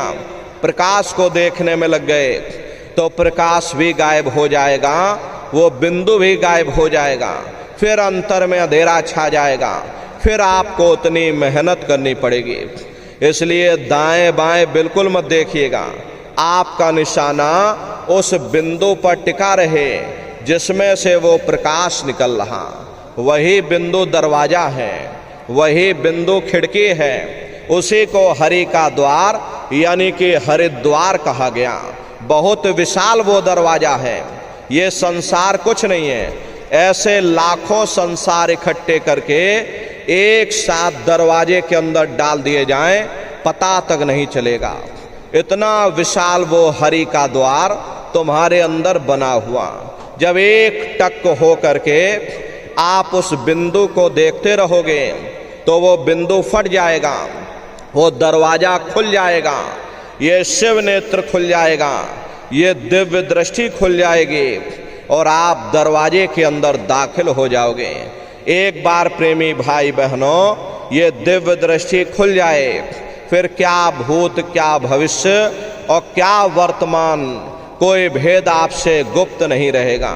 प्रकाश को देखने में लग गए, तो प्रकाश भी गायब हो जाएगा, वो बिंदु भी गायब हो जाएगा, फिर अंतर में अंधेरा छा जाएगा, फिर आपको उतनी मेहनत करनी पड़ेगी। इसलिए दाएं बाएं बिल्कुल मत देखिएगा। आपका निशाना उस बिंदु पर टिका रहे जिसमें से वो प्रकाश निकल रहा। वही बिंदु दरवाजा है, वही बिंदु खिड़की है, उसी को हरि का द्वार यानी कि हरिद्वार कहा गया। बहुत विशाल वो दरवाजा है। ये संसार कुछ नहीं है। ऐसे लाखों संसार इकट्ठे करके एक साथ दरवाजे के अंदर डाल दिए जाएं, पता तक नहीं चलेगा। इतना विशाल वो हरि का द्वार तुम्हारे अंदर बना हुआ। जब एक टक हो करके आप उस बिंदु को देखते रहोगे तो वो बिंदु फट जाएगा, वो दरवाजा खुल जाएगा, ये शिव नेत्र खुल जाएगा, ये दिव्य दृष्टि खुल जाएगी और आप दरवाजे के अंदर दाखिल हो जाओगे। एक बार प्रेमी भाई बहनों ये दिव्य दृष्टि खुल जाए, फिर क्या भूत क्या भविष्य और क्या वर्तमान कोई भेद आपसे गुप्त नहीं रहेगा।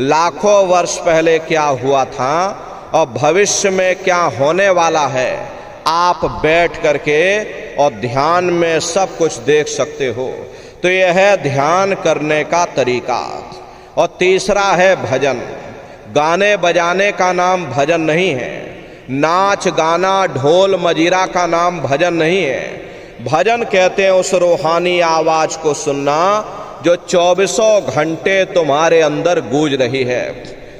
लाखों वर्ष पहले क्या हुआ था और भविष्य में क्या होने वाला है, आप बैठ करके और ध्यान में सब कुछ देख सकते हो। तो यह है ध्यान करने का तरीका। और तीसरा है भजन। गाने बजाने का नाम भजन नहीं है, नाच गाना ढोल मजीरा का नाम भजन नहीं है। भजन कहते हैं उस रूहानी आवाज को सुनना जो 24 घंटे तुम्हारे अंदर गूंज रही है।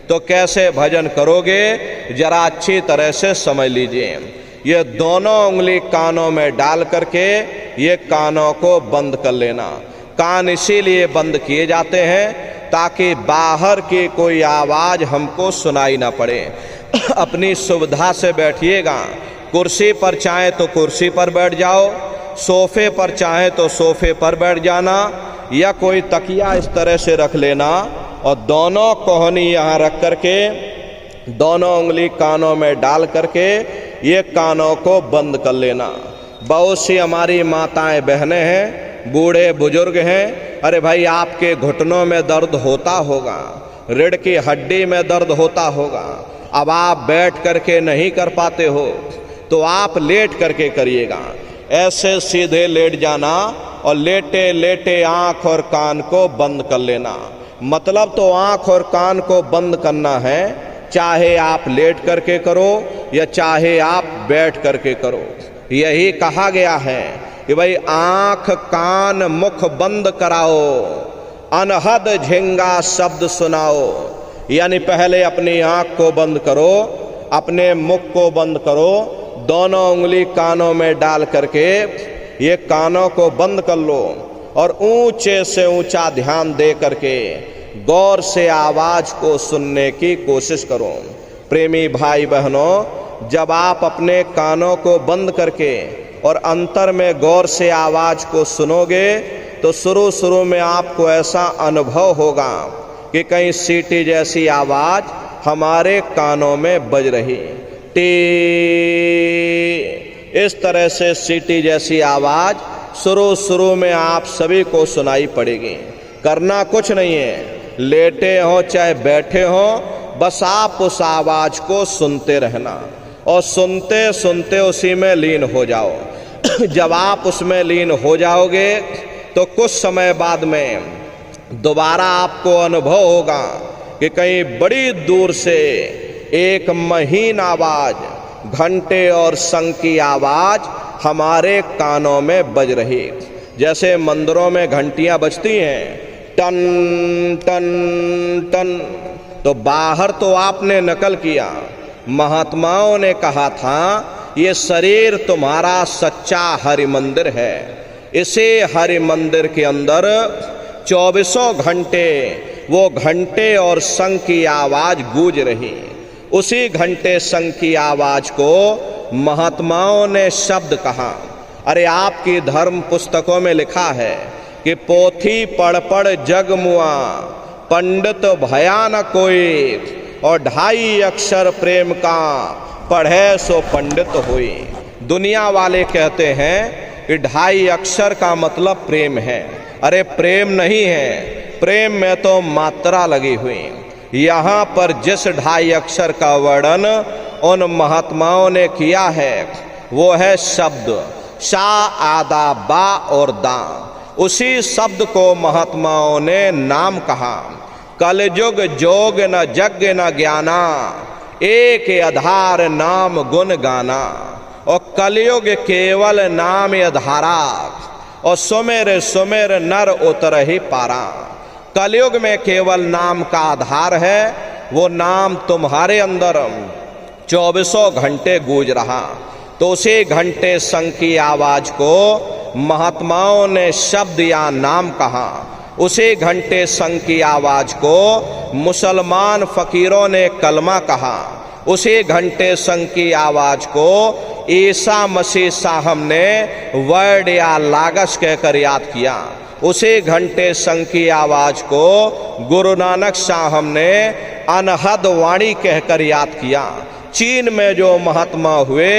तो कैसे भजन करोगे जरा अच्छी तरह से समझ लीजिए। ये दोनों उंगली कानों में डाल करके ये कानों को बंद कर लेना। कान इसीलिए बंद किए जाते हैं ताकि बाहर की कोई आवाज हमको सुनाई ना पड़े। अपनी सुविधा से बैठिएगा। कुर्सी पर चाहे तो कुर्सी पर बैठ जाओ, सोफे पर चाहे तो सोफे पर बैठ जाना, या कोई तकिया इस तरह से रख लेना और दोनों कोहनी यहाँ रख करके दोनों उंगली कानों में डाल करके ये कानों को बंद कर लेना। बहुत सी हमारी माताएं बहनें हैं, बूढ़े बुजुर्ग हैं, अरे भाई आपके घुटनों में दर्द होता होगा, रीढ़ की हड्डी में दर्द होता होगा, अब आप बैठ करके नहीं कर पाते हो तो आप लेट करके करिएगा। ऐसे सीधे लेट जाना और लेटे लेटे आँख और कान को बंद कर लेना। मतलब तो आँख और कान को बंद करना है, चाहे आप लेट करके करो या चाहे आप बैठ करके करो। यही कहा गया है कि भाई आँख कान मुख बंद कराओ, अनहद झिंगा शब्द सुनाओ। यानी पहले अपनी आँख को बंद करो, अपने मुख को बंद करो, दोनों उंगली कानों में डाल करके ये कानों को बंद कर लो और ऊंचे से ऊंचा ध्यान दे करके गौर से आवाज को सुनने की कोशिश करो। प्रेमी भाई बहनों, जब आप अपने कानों को बंद करके और अंतर में गौर से आवाज को सुनोगे तो शुरू शुरू में आपको ऐसा अनुभव होगा कि कहीं सीटी जैसी आवाज हमारे कानों में बज रही। टी, इस तरह से सीटी जैसी आवाज शुरू शुरू में आप सभी को सुनाई पड़ेगी। करना कुछ नहीं है, लेटे हो चाहे बैठे हो, बस आप उस आवाज को सुनते रहना और सुनते सुनते उसी में लीन हो जाओ। जब आप उसमें लीन हो जाओगे तो कुछ समय बाद में दोबारा आपको अनुभव होगा कि कहीं बड़ी दूर से एक महीन आवाज, घंटे और शंख की आवाज हमारे कानों में बज रही। जैसे मंदिरों में घंटियां बजती हैं, टन टन टन, तो बाहर तो आपने नकल किया। महात्माओं ने कहा था ये शरीर तुम्हारा सच्चा हरि मंदिर है। इसे हरि मंदिर के अंदर 24 घंटे वो घंटे और शंख की आवाज गूंज रही। उसी घंटे शंख की आवाज को महात्माओं ने शब्द कहा। अरे आपकी धर्म पुस्तकों में लिखा है कि पोथी पढ़ पढ़ जग मुआ, पंडित भया न कोई, और 2.5 अक्षर प्रेम का पढ़े सो पंडित हुई। दुनिया वाले कहते हैं कि 2.5 अक्षर का मतलब प्रेम है। अरे प्रेम नहीं है, प्रेम में तो मात्रा लगी हुई। यहाँ पर जिस 2.5 अक्षर का वर्णन उन महात्माओं ने किया है वो है शब्द शा, आदा, बा और दा। उसी शब्द को महात्माओं ने नाम कहा। कलयुग जोग न जग न ज्ञाना, एक आधार नाम गुण गाना। और कलयुग केवल नाम आधारा, और सुमेर सुमेर नर उतरहि पारा। कलयुग में केवल नाम का आधार है, वो नाम तुम्हारे अंदर 24 घंटे गूंज रहा। तो उसी घंटे शंख की आवाज को महात्माओं ने शब्द या नाम कहा। उसी घंटे शंख की आवाज को मुसलमान फकीरों ने कलमा कहा। उसी घंटे शंख की आवाज को ईसा मसीह साहब ने वर्ड या लागस कहकर याद किया। उसी घंटे शंख की आवाज को गुरु नानक साहब ने अनहद वाणी कहकर याद किया। चीन में जो महात्मा हुए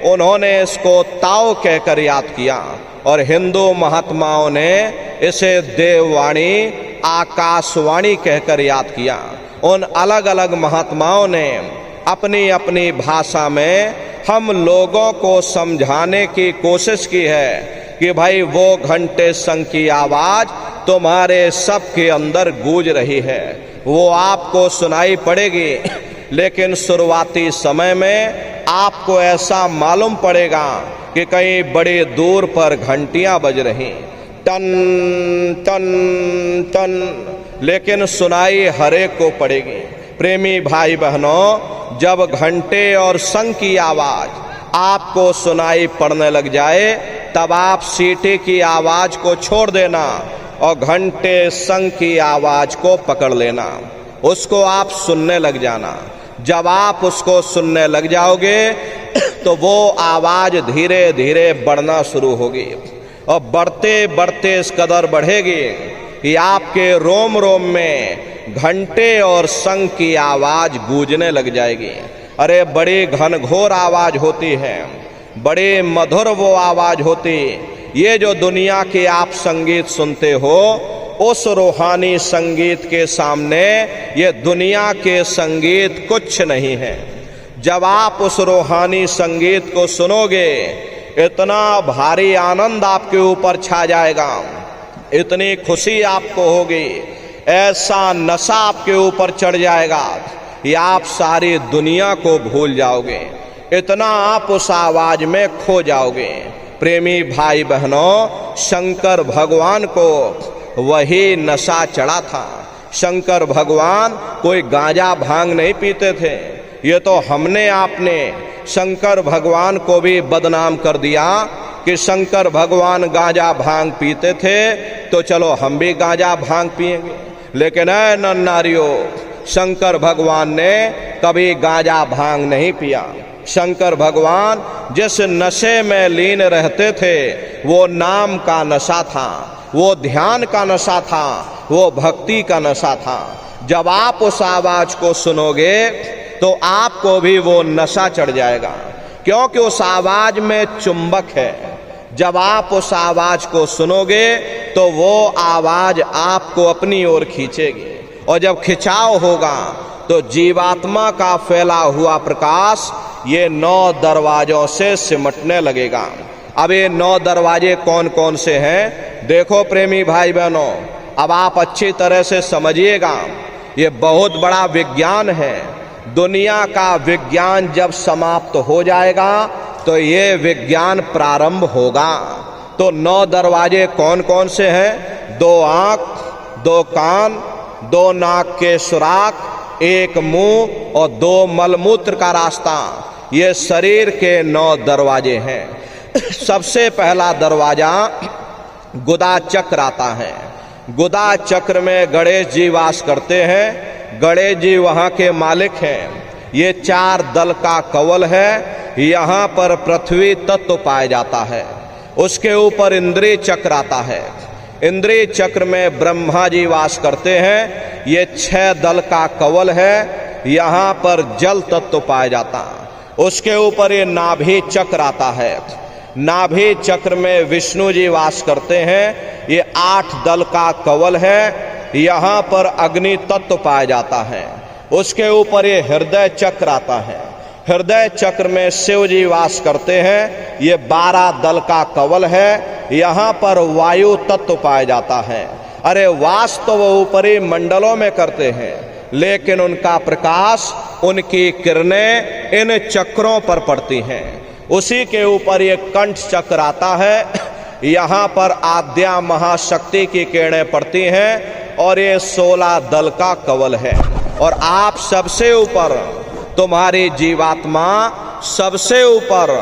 उन्होंने इसको ताओ कहकर याद किया, और हिंदू महात्माओं ने इसे देववाणी, आकाशवाणी कहकर याद किया। उन अलग अलग महात्माओं ने अपनी अपनी भाषा में हम लोगों को समझाने की कोशिश की है कि भाई वो घंटे शंख की आवाज तुम्हारे सबके अंदर गूंज रही है, वो आपको सुनाई पड़ेगी। लेकिन शुरुआती समय में आपको ऐसा मालूम पड़ेगा कि कहीं बड़ी दूर पर घंटियां बज रही, टन टन टन, लेकिन सुनाई हरेक को पड़ेगी। प्रेमी भाई बहनों, जब घंटे और शंख की आवाज आपको सुनाई पड़ने लग जाए तब आप सीटी की आवाज को छोड़ देना और घंटे शंख की आवाज को पकड़ लेना, उसको आप सुनने लग जाना। जब आप उसको सुनने लग जाओगे तो वो आवाज धीरे धीरे बढ़ना शुरू होगी, और बढ़ते बढ़ते इस कदर बढ़ेगी कि आपके रोम रोम में घंटे और शंख की आवाज गूंजने लग जाएगी। अरे बड़ी घनघोर आवाज होती है, बड़े मधुर वो आवाज होती। ये जो दुनिया के आप संगीत सुनते हो, उस रूहानी संगीत के सामने ये दुनिया के संगीत कुछ नहीं है। जब आप उस रूहानी संगीत को सुनोगे, इतना भारी आनंद आपके ऊपर छा जाएगा, इतनी खुशी आपको होगी, ऐसा नशा आपके ऊपर चढ़ जाएगा कि आप सारी दुनिया को भूल जाओगे, इतना आप उस आवाज में खो जाओगे। प्रेमी भाई बहनों, शंकर भगवान को वही नशा चढ़ा था। शंकर भगवान कोई गांजा भांग नहीं पीते थे। ये तो हमने आपने शंकर भगवान को भी बदनाम कर दिया कि शंकर भगवान गांजा भांग पीते थे तो चलो हम भी गांजा भांग पिएंगे। लेकिन ऐ नर नारियों, शंकर भगवान ने कभी गांजा भांग नहीं पिया। शंकर भगवान जिस नशे में लीन रहते थे वो नाम का नशा था, वो ध्यान का नशा था, वो भक्ति का नशा था। जब आप उस आवाज को सुनोगे तो आपको भी वो नशा चढ़ जाएगा, क्योंकि उस आवाज में चुंबक है। जब आप उस आवाज को सुनोगे तो वो आवाज आपको अपनी ओर खींचेगी, और जब खिंचाव होगा तो जीवात्मा का फैला हुआ प्रकाश ये 9 दरवाजों से सिमटने लगेगा। अब ये 9 दरवाजे कौन कौन से हैं? देखो प्रेमी भाई बहनों, अब आप अच्छी तरह से समझिएगा, ये बहुत बड़ा विज्ञान है। दुनिया का विज्ञान जब समाप्त हो जाएगा तो ये विज्ञान प्रारंभ होगा। तो 9 दरवाजे कौन कौन से हैं? 2 आंख, 2 कान, 2 नाक के सुराख, 1 मुंह और 2 मलमूत्र का रास्ता, ये शरीर के 9 दरवाजे हैं। सबसे पहला दरवाजा गुदा चक्र आता है। गुदा चक्र में गणेश जी वास करते हैं। गणेश जी वहाँ के मालिक हैं। ये 4 दल का कवल है। यहाँ पर पृथ्वी तत्व पाया जाता है। उसके ऊपर इंद्रिय चक्र आता है। इंद्रिय चक्र में ब्रह्मा जी वास करते हैं। ये 6 दल का कवल है। यहाँ पर जल तत्व पाया जाता है। उसके ऊपर ये नाभि चक्र आता है। नाभि चक्र में विष्णु जी वास करते हैं। ये 8 दल का कवल है। यहाँ पर अग्नि तत्व पाया जाता है। उसके ऊपर ये हृदय चक्र आता है। हृदय चक्र में शिव जी वास करते हैं। ये 12 दल का कवल है। यहाँ पर वायु तत्व पाया जाता है। अरे वास तो वो ऊपरी मंडलों में करते हैं, लेकिन उनका प्रकाश, उनकी किरणें इन चक्रों पर पड़ती हैं। उसी के ऊपर ये कंठ चक्र आता है। यहाँ पर आद्या महाशक्ति की किरणें पड़ती हैं और ये 16 दल का कवल है। और आप सबसे ऊपर, तुम्हारी जीवात्मा सबसे ऊपर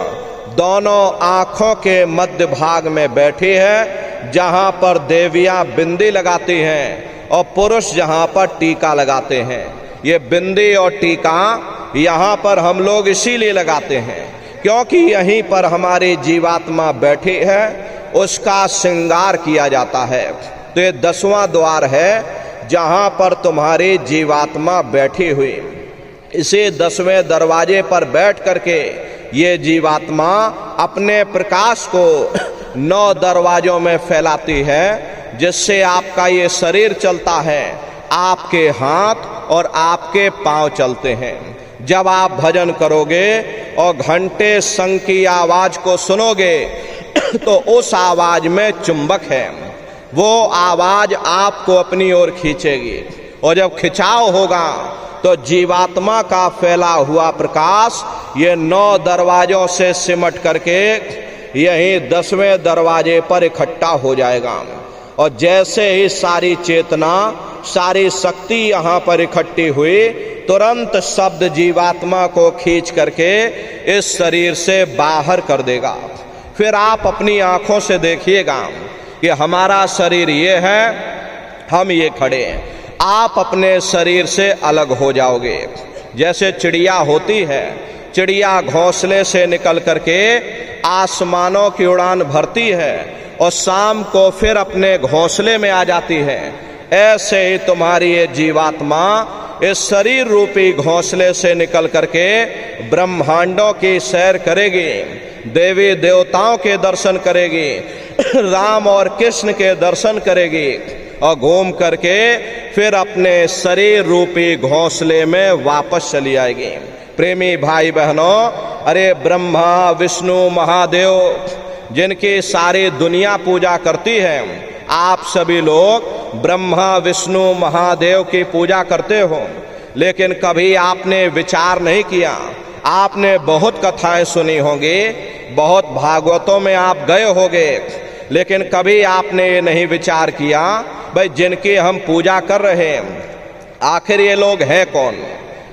दोनों आँखों के मध्य भाग में बैठी है, जहाँ पर देवियाँ बिंदी लगाती हैं और पुरुष जहाँ पर टीका लगाते हैं। ये बिंदी और टीका यहाँ पर हम लोग इसीलिए लगाते हैं क्योंकि यहीं पर हमारी जीवात्मा बैठी है, उसका श्रृंगार किया जाता है। तो ये 10वां द्वार है जहाँ पर तुम्हारी जीवात्मा बैठी हुई। इसी 10वें दरवाजे पर बैठ करके ये जीवात्मा अपने प्रकाश को 9 दरवाजों में फैलाती है, जिससे आपका ये शरीर चलता है, आपके हाथ और आपके पांव चलते हैं। जब आप भजन करोगे और घंटे शंख की आवाज को सुनोगे तो उस आवाज में चुंबक है। वो आवाज आपको अपनी ओर खींचेगी, और जब खिंचाव होगा तो जीवात्मा का फैला हुआ प्रकाश ये 9 दरवाजों से सिमट करके यही 10वें दरवाजे पर इकट्ठा हो जाएगा। और जैसे ही सारी चेतना, सारी शक्ति यहाँ पर इकट्ठी हुई, तुरंत शब्द जीवात्मा को खींच करके इस शरीर से बाहर कर देगा। फिर आप अपनी आंखों से देखिएगा कि हमारा शरीर ये है, हम ये खड़े हैं। आप अपने शरीर से अलग हो जाओगे। जैसे चिड़िया होती है, चिड़िया घोंसले से निकल करके आसमानों की उड़ान भरती है और शाम को फिर अपने घोंसले में आ जाती है। ऐसे ही तुम्हारी ये जीवात्मा इस शरीर रूपी घोंसले से निकल करके ब्रह्मांडों की सैर करेगी, देवी देवताओं के दर्शन करेगी, राम और कृष्ण के दर्शन करेगी, और घूम करके फिर अपने शरीर रूपी घोंसले में वापस चली आएगी। प्रेमी भाई बहनों, अरे ब्रह्मा विष्णु महादेव जिनकी सारी दुनिया पूजा करती है, आप सभी लोग ब्रह्मा विष्णु महादेव की पूजा करते हो, लेकिन कभी आपने विचार नहीं किया। आपने बहुत कथाएं सुनी होंगी, बहुत भागवतों में आप गए होंगे, लेकिन कभी आपने ये नहीं विचार किया भाई जिनकी हम पूजा कर रहे हैं, आखिर ये लोग हैं कौन,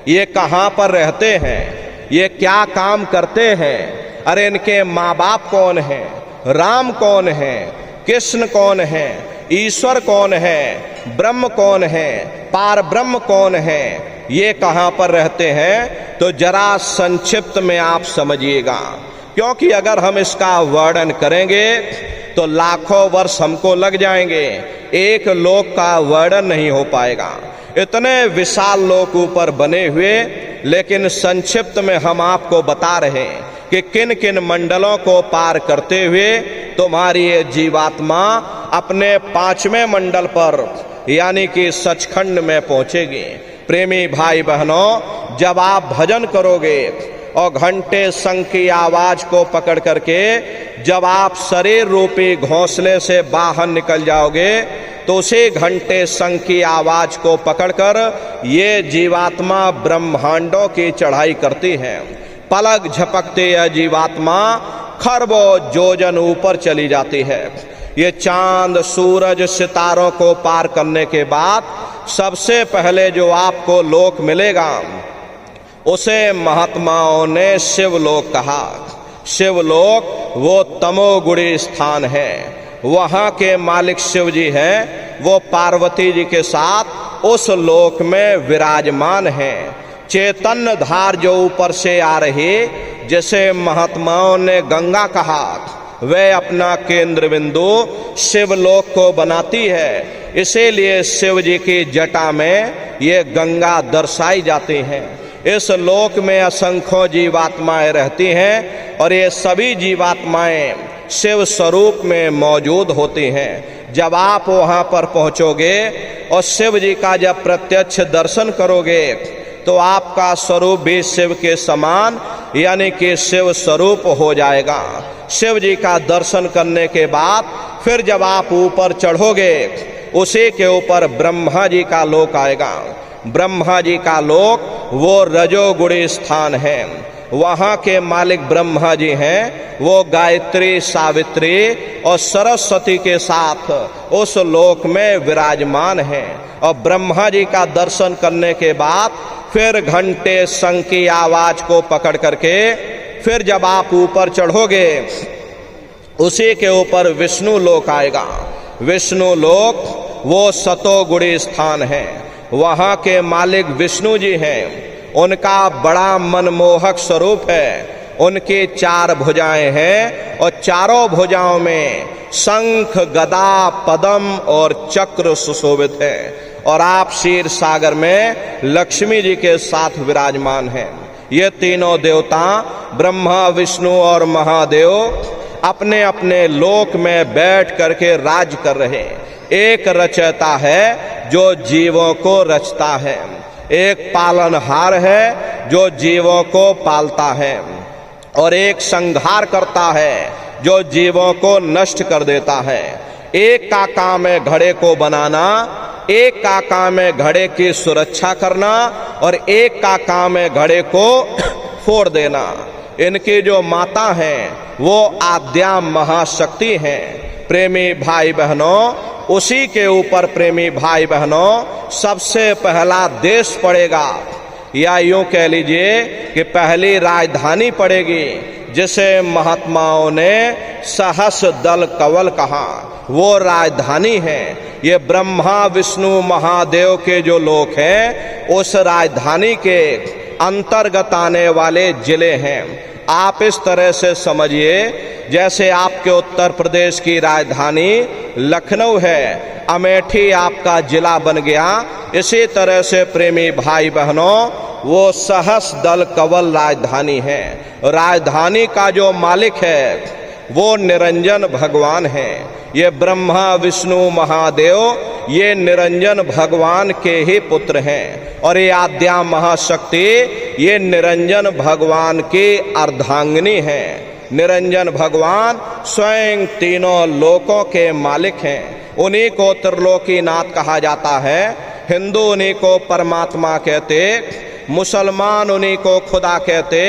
ये कहाँ पर रहते हैं, ये क्या काम करते हैं, अरे इनके माँ बाप कौन हैं, राम कौन है, कृष्ण कौन है, ईश्वर कौन है, ब्रह्म कौन है, पार ब्रह्म कौन है, ये कहाँ पर रहते हैं, तो जरा संक्षिप्त में आप समझिएगा। क्योंकि अगर हम इसका वर्णन करेंगे तो लाखों वर्ष हमको लग जाएंगे, एक लोक का वर्णन नहीं हो पाएगा। इतने विशाल लोक ऊपर बने हुए, लेकिन संक्षिप्त में हम आपको बता रहे हैं कि किन किन मंडलों को पार करते हुए तुम्हारी ये जीवात्मा अपने 5वें मंडल पर यानी कि सचखंड में पहुंचेगी। प्रेमी भाई बहनों, जब आप भजन करोगे और घंटे शंख की आवाज को पकड़ करके जब आप शरीर रूपी घोंसले से बाहर निकल जाओगे, तो उसी घंटे शंख की आवाज को पकड़कर ये जीवात्मा ब्रह्मांडों की चढ़ाई करती है। पलक झपकते यह जीवात्मा खरबों योजन ऊपर चली जाती है। ये चांद, सूरज, सितारों को पार करने के बाद सबसे पहले जो आपको लोक मिलेगा, उसे महात्माओं ने शिवलोक कहा। शिवलोक वो तमोगुणी स्थान है। वहाँ के मालिक शिव जी हैं, वो पार्वती जी के साथ उस लोक में विराजमान हैं। चैतन्य धार जो ऊपर से आ रही, जैसे महात्माओं ने गंगा कहा, वह अपना केंद्र बिंदु शिवलोक को बनाती है। इसीलिए शिव जी की जटा में ये गंगा दर्शाई जाती हैं। इस लोक में असंख्यों जीवात्माएं रहती हैं और ये सभी जीवात्माएं शिव स्वरूप में मौजूद होती हैं। जब आप वहां पर पहुंचोगे और शिव जी का जब प्रत्यक्ष दर्शन करोगे, तो आपका स्वरूप भी शिव के समान यानी कि शिव स्वरूप हो जाएगा। शिव जी का दर्शन करने के बाद फिर जब आप ऊपर चढ़ोगे, उसी के ऊपर ब्रह्मा जी का लोक आएगा। ब्रह्मा जी का लोक वो रजोगुणी स्थान है। वहाँ के मालिक ब्रह्मा जी हैं, वो गायत्री, सावित्री और सरस्वती के साथ उस लोक में विराजमान हैं। और ब्रह्मा जी का दर्शन करने के बाद फिर घंटे शंख की आवाज को पकड़ करके फिर जब आप ऊपर चढ़ोगे, उसी के ऊपर विष्णु लोक आएगा। विष्णु लोक वो सतोगुणी स्थान है। वहाँ के मालिक विष्णु जी हैं। उनका बड़ा मनमोहक स्वरूप है। उनकी 4 भुजाएं हैं और चारों भुजाओं में शंख, गदा, पद्म और चक्र सुशोभित है। और आप क्षीर सागर में लक्ष्मी जी के साथ विराजमान हैं। ये तीनों देवता ब्रह्मा, विष्णु और महादेव अपने अपने लोक में बैठ करके राज कर रहे हैं। एक रचयिता है जो जीवों को रचता है, एक पालनहार है जो जीवों को पालता है, और एक संहार करता है जो जीवों को नष्ट कर देता है। एक का काम है घड़े को बनाना, एक का काम है घड़े की सुरक्षा करना, और एक का काम है घड़े को फोड़ देना। इनकी जो माता हैं वो आद्या महाशक्ति हैं। प्रेमी भाई बहनों, उसी के ऊपर प्रेमी भाई बहनों सबसे पहला देश पड़ेगा, या यूं कह लीजिए कि पहली राजधानी पड़ेगी, जिसे महात्माओं ने सहस दल कवल कहा। वो राजधानी है। ये ब्रह्मा, विष्णु, महादेव के जो लोक हैं, उस राजधानी के अंतर्गत आने वाले जिले हैं। आप इस तरह से समझिए, जैसे आपके उत्तर प्रदेश की राजधानी लखनऊ है, अमेठी आपका जिला बन गया। इसी तरह से प्रेमी भाई बहनों, वो सहस दल कवल राजधानी है। राजधानी का जो मालिक है वो निरंजन भगवान है। ये ब्रह्मा, विष्णु, महादेव ये निरंजन भगवान के ही पुत्र हैं। और ये आद्या महाशक्ति ये निरंजन भगवान की अर्धांगिनी है। निरंजन भगवान स्वयं तीनों लोकों के मालिक हैं। उन्हीं को त्रिलोकीनाथ कहा जाता है। हिंदू उन्हीं को परमात्मा कहते, मुसलमान उन्हीं को खुदा कहते,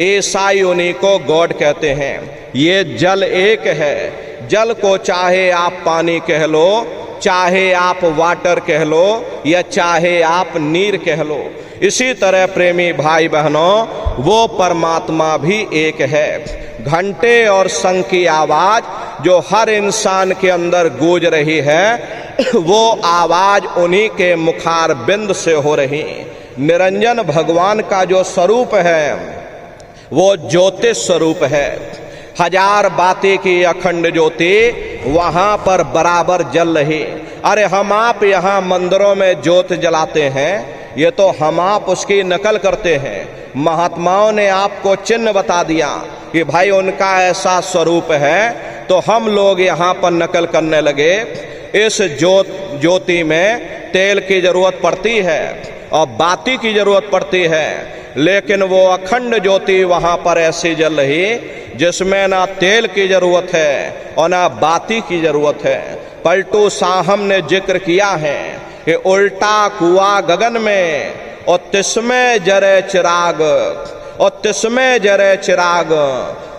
ईसाई उन्हीं को गॉड कहते हैं। ये जल एक है। जल को चाहे आप पानी कह लो, चाहे आप वाटर कह लो, या चाहे आप नीर कह लो। इसी तरह प्रेमी भाई बहनों, वो परमात्मा भी एक है। घंटे और शंख की आवाज जो हर इंसान के अंदर गूंज रही है वो आवाज उन्हीं के मुखार बिंद से हो रही। निरंजन भगवान का जो स्वरूप है वो ज्योति स्वरूप है। हजार बातें की अखंड ज्योति वहां पर बराबर जल रही। अरे हम आप यहाँ मंदिरों में ज्योत जलाते हैं, ये तो हम आप उसकी नकल करते हैं। महात्माओं ने आपको चिन्ह बता दिया कि भाई उनका ऐसा स्वरूप है, तो हम लोग यहाँ पर नकल करने लगे। इस ज्योति में तेल की जरूरत पड़ती है और बाती की जरूरत पड़ती है, लेकिन वो अखंड ज्योति वहां पर ऐसी जल रही जिसमें ना तेल की जरूरत है और ना बाती की जरूरत है। पलटू साहब ने जिक्र किया है कि उल्टा कुआ गगन में और तिसमें जरे चिराग, और तिसमें जरे चिराग,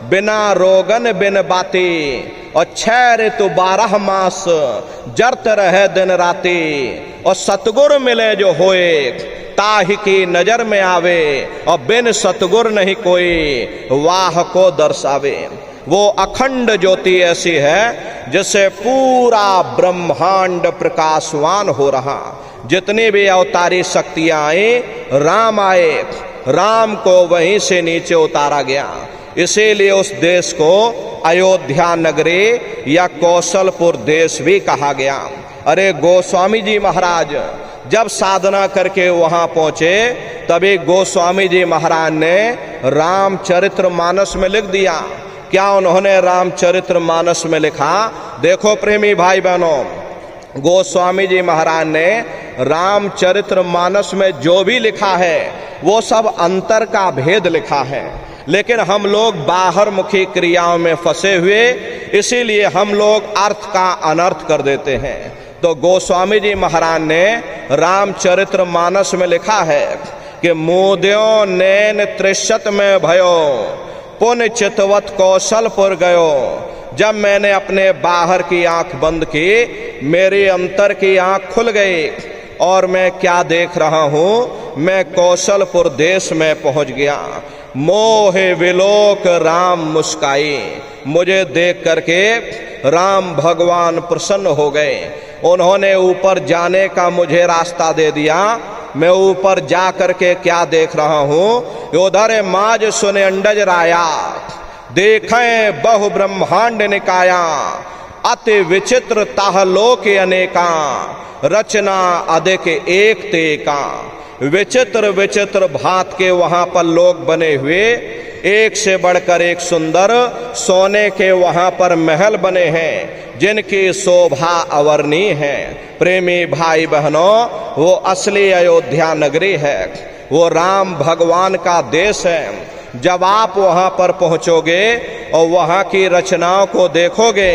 बिना रोगन बिन बाती, और 6 ऋतु 12 मास जरत रहे दिन राती। और सतगुर मिले जो होए ताहि की नजर में आवे, और बिन सतगुर नहीं कोई वाह को दर्शावे। वो अखंड ज्योति ऐसी है जिससे पूरा ब्रह्मांड प्रकाशवान हो रहा। जितनी भी अवतारी शक्तियां आई, राम आए, राम को वहीं से नीचे उतारा गया। इसीलिए उस देश को अयोध्या नगरी या कौशलपुर देश भी कहा गया। अरे गोस्वामी जी महाराज जब साधना करके वहां पहुंचे, तभी गोस्वामी जी महाराज ने रामचरित्र मानस में लिख दिया। क्या उन्होंने रामचरित्र मानस में लिखा? देखो प्रेमी भाई बहनों, गोस्वामी जी महाराज ने रामचरित्र मानस में जो भी लिखा है वो सब अंतर का भेद लिखा है, लेकिन हम लोग बाहर मुखी क्रियाओं में फंसे हुए, इसीलिए हम लोग अर्थ का अनर्थ कर देते हैं। तो गोस्वामी जी महाराज ने रामचरित्र मानस में लिखा है कि मोद्यो नैन त्रिशत में भयो, पुण्य चितवत कौशलपुर गयो। जब मैंने अपने बाहर की आंख बंद की, मेरी अंतर की आंख खुल गई और मैं क्या देख रहा हूं, मैं कौशलपुर देश में पहुंच गया। मोहे विलोक राम मुस्काई, मुझे देख करके राम भगवान प्रसन्न हो गए। उन्होंने ऊपर जाने का मुझे रास्ता दे दिया। मैं ऊपर जा करके क्या देख रहा हूं, उधर माज सुने अंडज राया, देखें बहु ब्रह्मांड निकाया, अति विचित्र ताह लोक अनेका, रचना अधिक एक तेका। विचित्र विचित्र भांत के वहां पर लोग बने हुए, एक से बढ़कर एक सुंदर सोने के वहां पर महल बने हैं जिनकी शोभा अवर्णीय है। प्रेमी भाई बहनों, वो असली अयोध्या नगरी है, वो राम भगवान का देश है। जब आप वहां पर पहुंचोगे और वहां की रचनाओं को देखोगे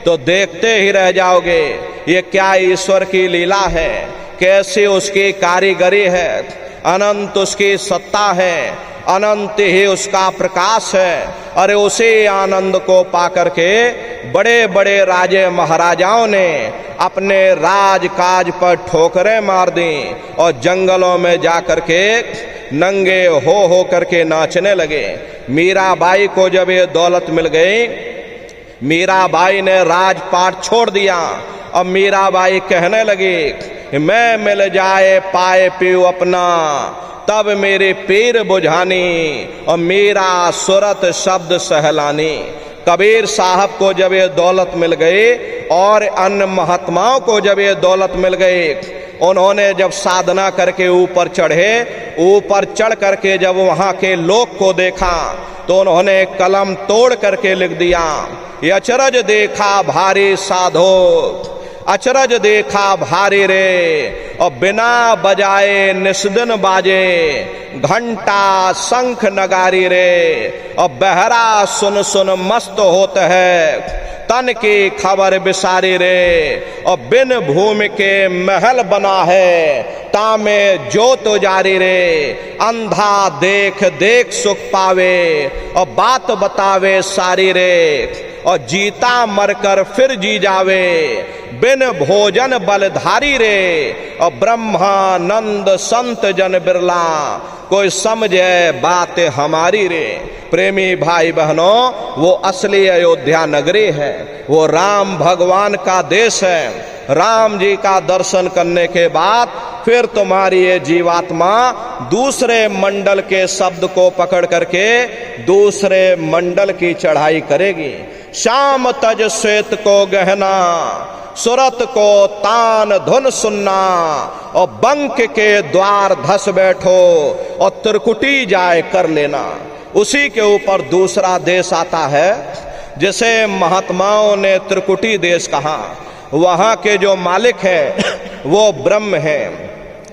तो देखते ही रह जाओगे, ये क्या ईश्वर की लीला है, कैसी उसकी कारीगरी है, अनंत उसकी सत्ता है, अनंत ही उसका प्रकाश है। अरे उसी आनंद को पाकर के बड़े बड़े राजे महाराजाओं ने अपने राजकाज पर ठोकरें मार दी और जंगलों में जाकर के नंगे हो करके नाचने लगे। मीराबाई को जब ये दौलत मिल गई, मीराबाई ने राजपाट छोड़ दिया। अब मीराबाई कहने लगी, मैं मिल जाए पाए पीऊ अपना, तब मेरे पीर बुझानी और मेरा सुरत शब्द सहलानी। कबीर साहब को जब ये दौलत मिल गई और अन्य महात्माओं को जब ये दौलत मिल गई, उन्होंने जब साधना करके ऊपर चढ़े, ऊपर चढ़ करके जब वहां के लोक को देखा तो उन्होंने कलम तोड़ करके लिख दिया, ये अचरज देखा भारी साधो, अचरज देखा भारी रे, और बिना बजाए निस्दिन बाजे, घंटा शंख नगारी रे, और बहरा सुन सुन मस्त होत है, तन की खबर बिसारी रे, और बिन भूमि के महल बना है, तामे जोत जारी रे, अंधा देख देख सुख पावे, और बात बतावे सारी रे, और जीता मरकर फिर जी जावे, बिन भोजन बलधारी रे, और ब्रह्मानंद संत जन बिरला, कोई समझे बात हमारी रे। प्रेमी भाई बहनों, वो असली अयोध्या नगरी है, वो राम भगवान का देश है। राम जी का दर्शन करने के बाद फिर तुम्हारी ये जीवात्मा दूसरे मंडल के शब्द को पकड़ करके दूसरे मंडल की चढ़ाई करेगी। श्याम तज श्वेत को गहना, सुरत को तान धुन सुनना, और बंक के द्वार धस बैठो, और त्रिकुटी जाए कर लेना। उसी के ऊपर दूसरा देश आता है जिसे महात्माओं ने त्रिकुटी देश कहा। वहाँ के जो मालिक है वो ब्रह्म है,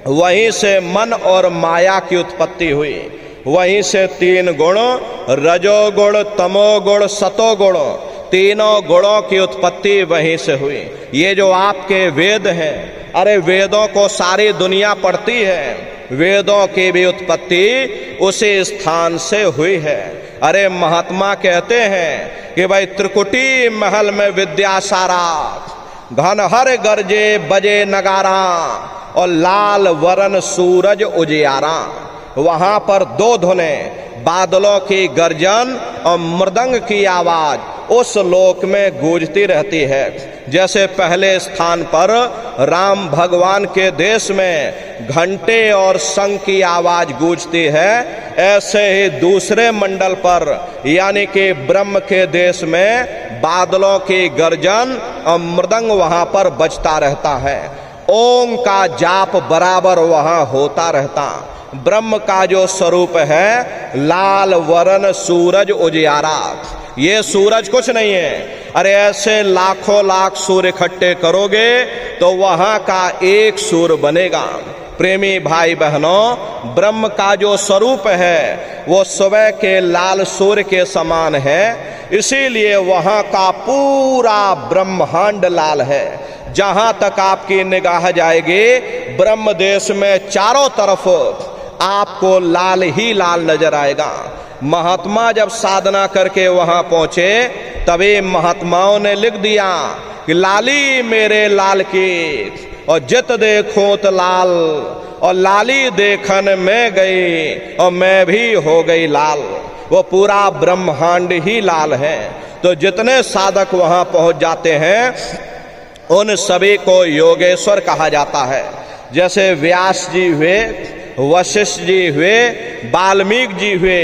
वहीं से मन और माया की उत्पत्ति हुई, वहीं से तीन गुण रजोगुण तमोगुण सतोगुण, तीनों गुणों की उत्पत्ति वहीं से हुई। ये जो आपके वेद हैं, अरे वेदों को सारी दुनिया पढ़ती है, वेदों की भी उत्पत्ति उसी स्थान से हुई है। अरे महात्मा कहते हैं कि भाई त्रिकुटी महल में विद्या सारा, घन हर गरजे बजे नगारा, और लाल वरन सूरज उजियारा। वहां पर दो धुनें, बादलों की गर्जन और मृदंग की आवाज उस लोक में गूंजती रहती है। जैसे पहले स्थान पर राम भगवान के देश में घंटे और शंख की आवाज गूंजती है, ऐसे ही दूसरे मंडल पर यानी कि ब्रह्म के देश में बादलों की गर्जन और मृदंग वहां पर बजता रहता है। ओम का जाप बराबर वहां होता रहता। ब्रह्म का जो स्वरूप है लाल वरण सूरज उजियारा, ये सूरज कुछ नहीं है। अरे ऐसे लाखों लाख सूर्य इकट्ठे करोगे तो वहां का एक सूर्य बनेगा। प्रेमी भाई बहनों, ब्रह्म का जो स्वरूप है वो सुबह के लाल सूर्य के समान है, इसीलिए वहां का पूरा ब्रह्मांड लाल है। जहां तक आपकी निगाह जाएगी ब्रह्म देश में चारों तरफ आपको लाल ही लाल नजर आएगा। महात्मा जब साधना करके वहां पहुंचे तभी महात्माओं ने लिख दिया कि लाली मेरे लाल की, और जित देखो तो लाल, और लाली देखन में गई और मैं भी हो गई लाल। वो पूरा ब्रह्मांड ही लाल है। तो जितने साधक वहां पहुंच जाते हैं उन सभी को योगेश्वर कहा जाता है। जैसे व्यास जी हुए, वशिष्ठ जी हुए, वाल्मीकि जी हुए,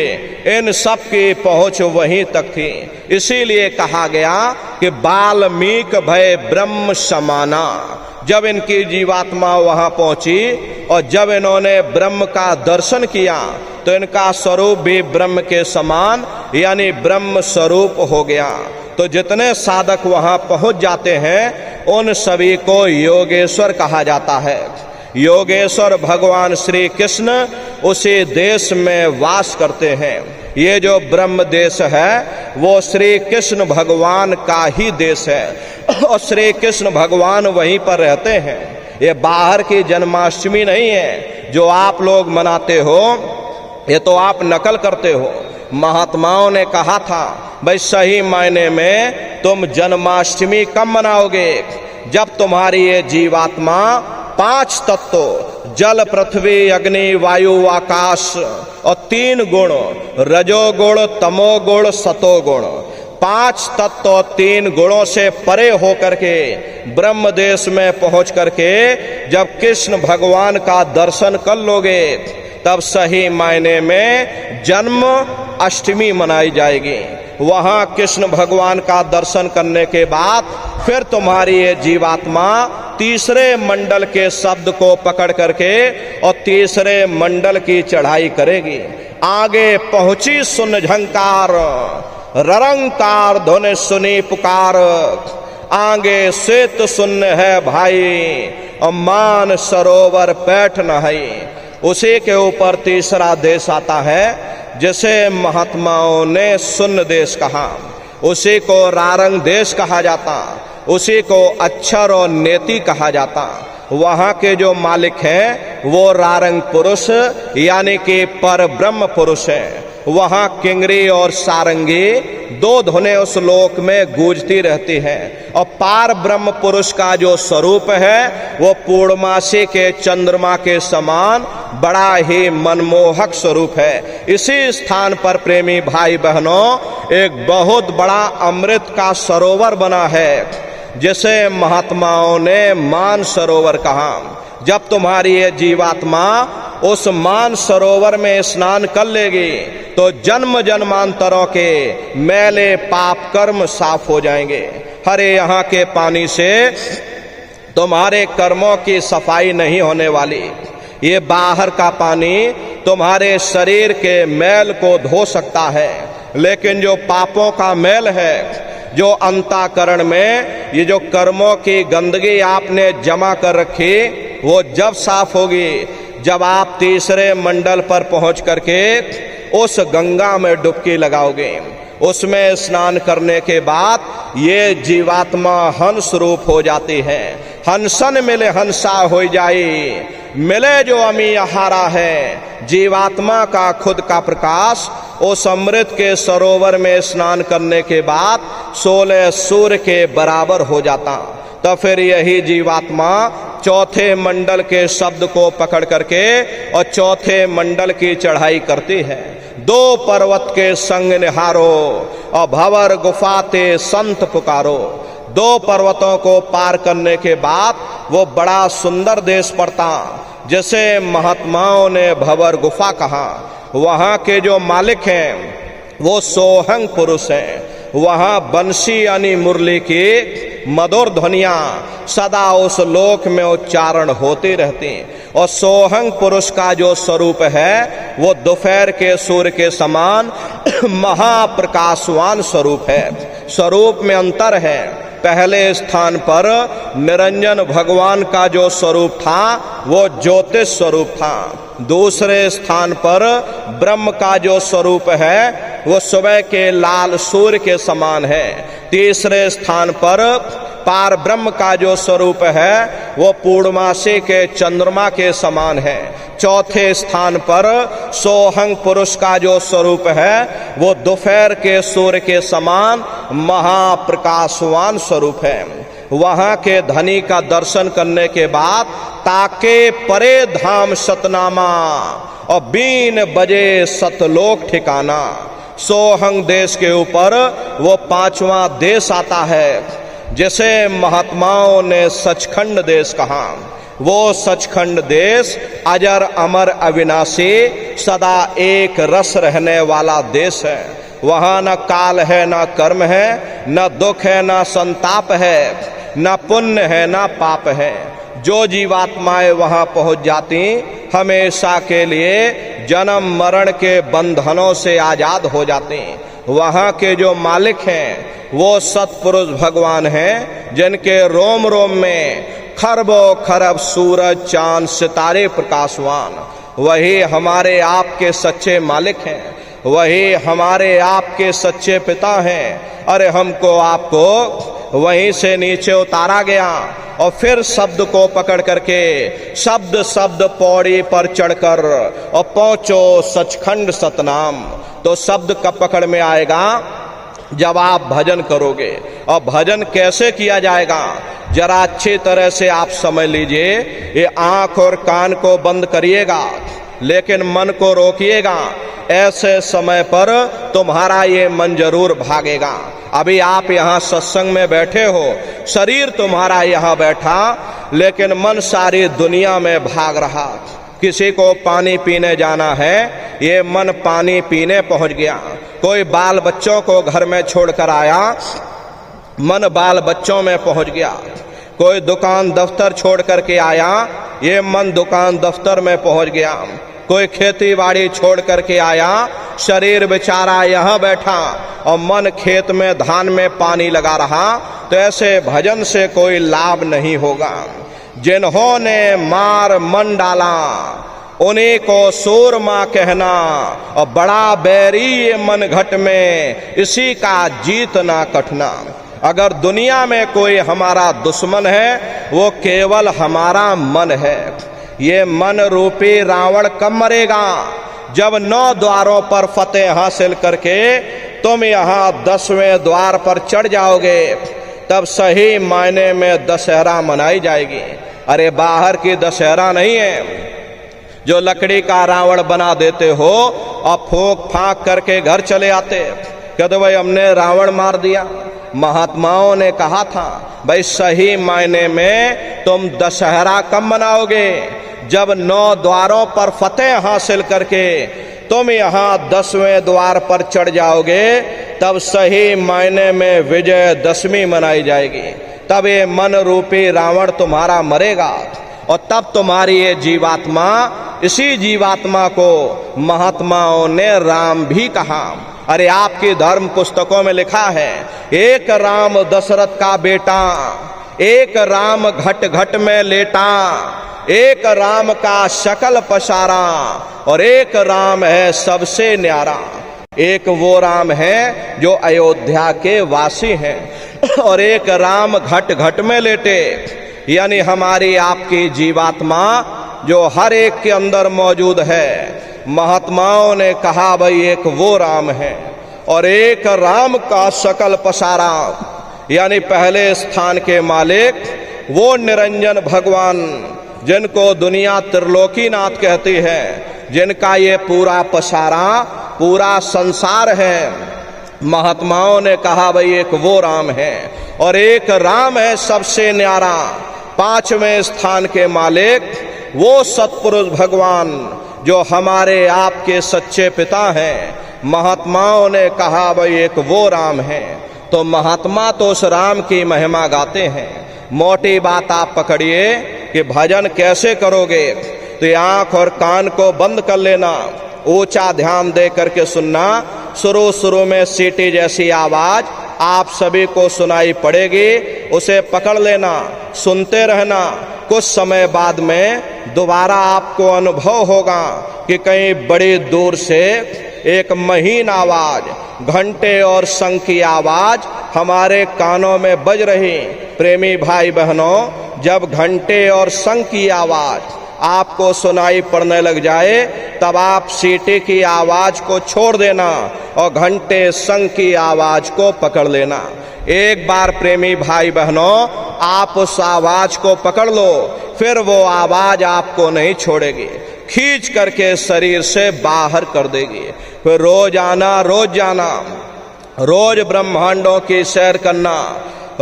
इन सब की पहुंच वहीं तक थी। इसीलिए कहा गया कि वाल्मीकि भय ब्रह्म समाना। जब इनकी जीवात्मा वहां पहुंची और जब इन्होंने ब्रह्म का दर्शन किया तो इनका स्वरूप भी ब्रह्म के समान यानी ब्रह्म स्वरूप हो गया। तो जितने साधक वहां पहुंच जाते हैं उन सभी को योगेश्वर कहा जाता है। योगेश्वर भगवान श्री कृष्ण उसी देश में वास करते हैं। ये जो ब्रह्म देश है वो श्री कृष्ण भगवान का ही देश है और श्री कृष्ण भगवान वहीं पर रहते हैं। ये बाहर की जन्माष्टमी नहीं है जो आप लोग मनाते हो, ये तो आप नकल करते हो। महात्माओं ने कहा था भाई सही मायने में तुम जन्माष्टमी कब मनाओगे? जब तुम्हारी ये जीवात्मा 5 तत्व जल पृथ्वी अग्नि वायु आकाश और 3 गुण रजोगुण तमोगुण सतोगुण 5 तत्व और 3 गुणों से परे होकर के ब्रह्म देश में पहुंच करके जब कृष्ण भगवान का दर्शन कर लोगे तब सही मायने में जन्म अष्टमी मनाई जाएगी। वहां कृष्ण भगवान का दर्शन करने के बाद फिर तुम्हारी ये जीवात्मा तीसरे मंडल के शब्द को पकड़ करके और तीसरे मंडल की चढ़ाई करेगी। आगे पहुंची सुन झंकार ररंकार धुन सुनी पुकार, आगे श्वेत सुन्न है भाई और मान सरोवर पैठ नहाई। उसी के ऊपर तीसरा देश आता है जिसे महात्माओं ने सुन्न देश कहा, उसी को रारंग देश कहा जाता, उसी को अक्षर और नेति कहा जाता। वहाँ के जो मालिक हैं वो रारंग पुरुष यानी कि पर ब्रह्म पुरुष हैं। वहाँ किंगरी और सारंगी दो धुनें उस लोक में गूंजती रहती हैं। और पार ब्रह्म पुरुष का जो स्वरूप है वो पूर्णमासी के चंद्रमा के समान बड़ा ही मनमोहक स्वरूप है। इसी स्थान पर प्रेमी भाई बहनों एक बहुत बड़ा अमृत का सरोवर बना है, जिसे महात्माओं ने मान सरोवर कहा। जब तुम्हारी ये जीवात्मा उस मान सरोवर में स्नान कर लेगी तो जन्म जन्मांतरों के मैले पाप कर्म साफ हो जाएंगे। अरे यहाँ के पानी से तुम्हारे कर्मों की सफाई नहीं होने वाली। ये बाहर का पानी तुम्हारे शरीर के मैल को धो सकता है, लेकिन जो पापों का मैल है, जो अंतःकरण में ये जो कर्मों की गंदगी आपने जमा कर रखी, वो जब साफ होगी जब आप तीसरे मंडल पर पहुंच करके उस गंगा में डुबकी लगाओगे। उसमें स्नान करने के बाद ये जीवात्मा हंस रूप हो जाती है। हंसन मिले हंसा हो जाई, मिले जो अमी आहारा है। जीवात्मा का खुद का प्रकाश उस अमृत के सरोवर में स्नान करने के बाद 16 सूर्य के बराबर हो जाता। तो फिर यही जीवात्मा चौथे मंडल के शब्द को पकड़ करके और चौथे मंडल की चढ़ाई करती है। 2 पर्वत के संग निहारो और भंवर गुफाते संत पुकारो। 2 पर्वतों को पार करने के बाद वो बड़ा सुंदर देश पड़ता, जैसे महात्माओं ने भंवर गुफा कहा। वहाँ के जो मालिक हैं वो सोहंग पुरुष हैं। वहाँ बंसी यानी मुरली की मधुर ध्वनियाँ सदा उस लोक में उच्चारण होती रहती। और सोहंग पुरुष का जो स्वरूप है वो दोपहर के सूर्य के समान महाप्रकाशवान स्वरूप है। स्वरूप में अंतर है। पहले स्थान पर निरंजन भगवान का जो स्वरूप था वो ज्योतिष स्वरूप था। दूसरे स्थान पर ब्रह्म का जो स्वरूप है वो सुबह के लाल सूर्य के समान है। तीसरे स्थान पर पार ब्रह्म का जो स्वरूप है वो पूर्णमासी के चंद्रमा के समान है। चौथे स्थान पर सोहंग पुरुष का जो स्वरूप है वो दोपहर के सूर्य के समान महाप्रकाशवान स्वरूप है। वहाँ के धनी का दर्शन करने के बाद ताके परे धाम सतनामा और बीन बजे सतलोक ठिकाना। सोहंग देश के ऊपर वो 5वां देश आता है, जिसे महात्माओं ने सचखंड देश कहा। वो सचखंड देश अजर अमर अविनाशी सदा एक रस रहने वाला देश है। वहाँ न काल है, न कर्म है, न दुख है, न संताप है, न पुण्य है, न पाप है। जो जीवात्माएं वहाँ पहुँच जाती हमेशा के लिए जन्म मरण के बंधनों से आजाद हो जाते। वहाँ के जो मालिक हैं वो सतपुरुष भगवान हैं, जिनके रोम रोम में खरबों खरब सूरज चांद सितारे प्रकाशवान। वही हमारे आपके सच्चे मालिक हैं, वही हमारे आपके सच्चे पिता हैं। अरे हमको आपको वहीं से नीचे उतारा गया और फिर शब्द को पकड़ करके शब्द शब्द पौड़ी पर चढ़कर और पहुंचो सचखंड सतनाम। तो शब्द कब पकड़ में आएगा? जब आप भजन करोगे। और भजन कैसे किया जाएगा जरा अच्छी तरह से आप समझ लीजिए। ये आंख और कान को बंद करिएगा, लेकिन मन को रोकिएगा। ऐसे समय पर तुम्हारा ये मन जरूर भागेगा। अभी आप यहाँ सत्संग में बैठे हो, शरीर तुम्हारा यहाँ बैठा, लेकिन मन सारी दुनिया में भाग रहा। किसी को पानी पीने जाना है, ये मन पानी पीने पहुंच गया। कोई बाल बच्चों को घर में छोड़कर आया, मन बाल बच्चों में पहुंच गया। कोई दुकान दफ्तर छोड़ करके आया, ये मन दुकान दफ्तर में पहुंच गया। कोई खेती बाड़ी छोड़ करके आया, शरीर बेचारा यहाँ बैठा और मन खेत में धान में पानी लगा रहा। तो ऐसे भजन से कोई लाभ नहीं होगा। जिन्होंने मार मन डाला उन्हीं को सूरमा कहना, और बड़ा बैरी ये मन घट में इसी का जीतना कठना। अगर दुनिया में कोई हमारा दुश्मन है वो केवल हमारा मन है। ये मन रूपी रावण कब मरेगा? जब 9 द्वारों पर फतेह हासिल करके तुम यहाँ 10वें द्वार पर चढ़ जाओगे, तब सही मायने में दशहरा मनाई जाएगी। अरे बाहर की दशहरा नहीं है जो लकड़ी का रावण बना देते हो और फूंक फांक करके घर चले आते, कहते भाई हमने रावण मार दिया। महात्माओं ने कहा था भाई सही मायने में तुम दशहरा कब मनाओगे? जब 9 द्वारों पर फतेह हासिल करके तुम यहाँ 10वें द्वार पर चढ़ जाओगे, तब सही मायने में विजयदशमी मनाई जाएगी। तब ये मन रूपी रावण तुम्हारा मरेगा और तब तुम्हारी ये जीवात्मा, इसी जीवात्मा को महात्माओं ने राम भी कहा। अरे आपकी धर्म पुस्तकों में लिखा है, एक राम दशरथ का बेटा, एक राम घट घट में लेटा, एक राम का शकल पसारा और एक राम है सबसे न्यारा। एक वो राम है जो अयोध्या के वासी हैं और एक राम घट घट में लेटे, यानी हमारी आपकी जीवात्मा जो हर एक के अंदर मौजूद है। महात्माओं ने कहा भाई एक वो राम है और एक राम का शकल पसारा, यानी पहले स्थान के मालिक वो निरंजन भगवान जिनको दुनिया त्रिलोकीनाथ कहती है, जिनका ये पूरा पसारा पूरा संसार है। महात्माओं ने कहा भाई एक वो राम है और एक राम है सबसे न्यारा, 5वें स्थान के मालिक वो सतपुरुष भगवान जो हमारे आपके सच्चे पिता हैं। महात्माओं ने कहा भाई एक वो राम है। तो महात्मा तो उस राम की महिमा गाते हैं। मोटी बात आप पकड़िए कि भजन कैसे करोगे, तो आंख और कान को बंद कर लेना, ऊंचा ध्यान दे करके सुनना। शुरू में सीटी जैसी आवाज आप सभी को सुनाई पड़ेगी, उसे पकड़ लेना, सुनते रहना। कुछ समय बाद में दोबारा आपको अनुभव होगा कि कहीं बड़ी दूर से एक महीन आवाज, घंटे और शंख की आवाज हमारे कानों में बज रही। प्रेमी भाई बहनों, जब घंटे और शंख की आवाज आपको सुनाई पड़ने लग जाए, तब आप सीटी की आवाज को छोड़ देना और घंटे शंख की आवाज को पकड़ लेना। एक बार प्रेमी भाई बहनों आप उस आवाज को पकड़ लो, फिर वो आवाज आपको नहीं छोड़ेगी, खींच करके शरीर से बाहर कर देगी। फिर रोज आना, रोज जाना, रोज ब्रह्मांडों की सैर करना,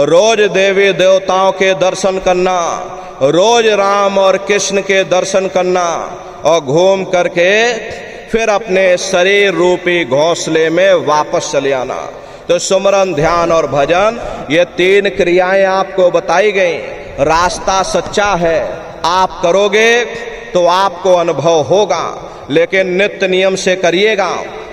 रोज देवी देवताओं के दर्शन करना, रोज राम और कृष्ण के दर्शन करना और घूम करके फिर अपने शरीर रूपी घोंसले में वापस चले आना। तो सुमरन, ध्यान और भजन, ये 3 क्रियाएं आपको बताई गई। रास्ता सच्चा है, आप करोगे तो आपको अनुभव होगा, लेकिन नित्य नियम से करिएगा,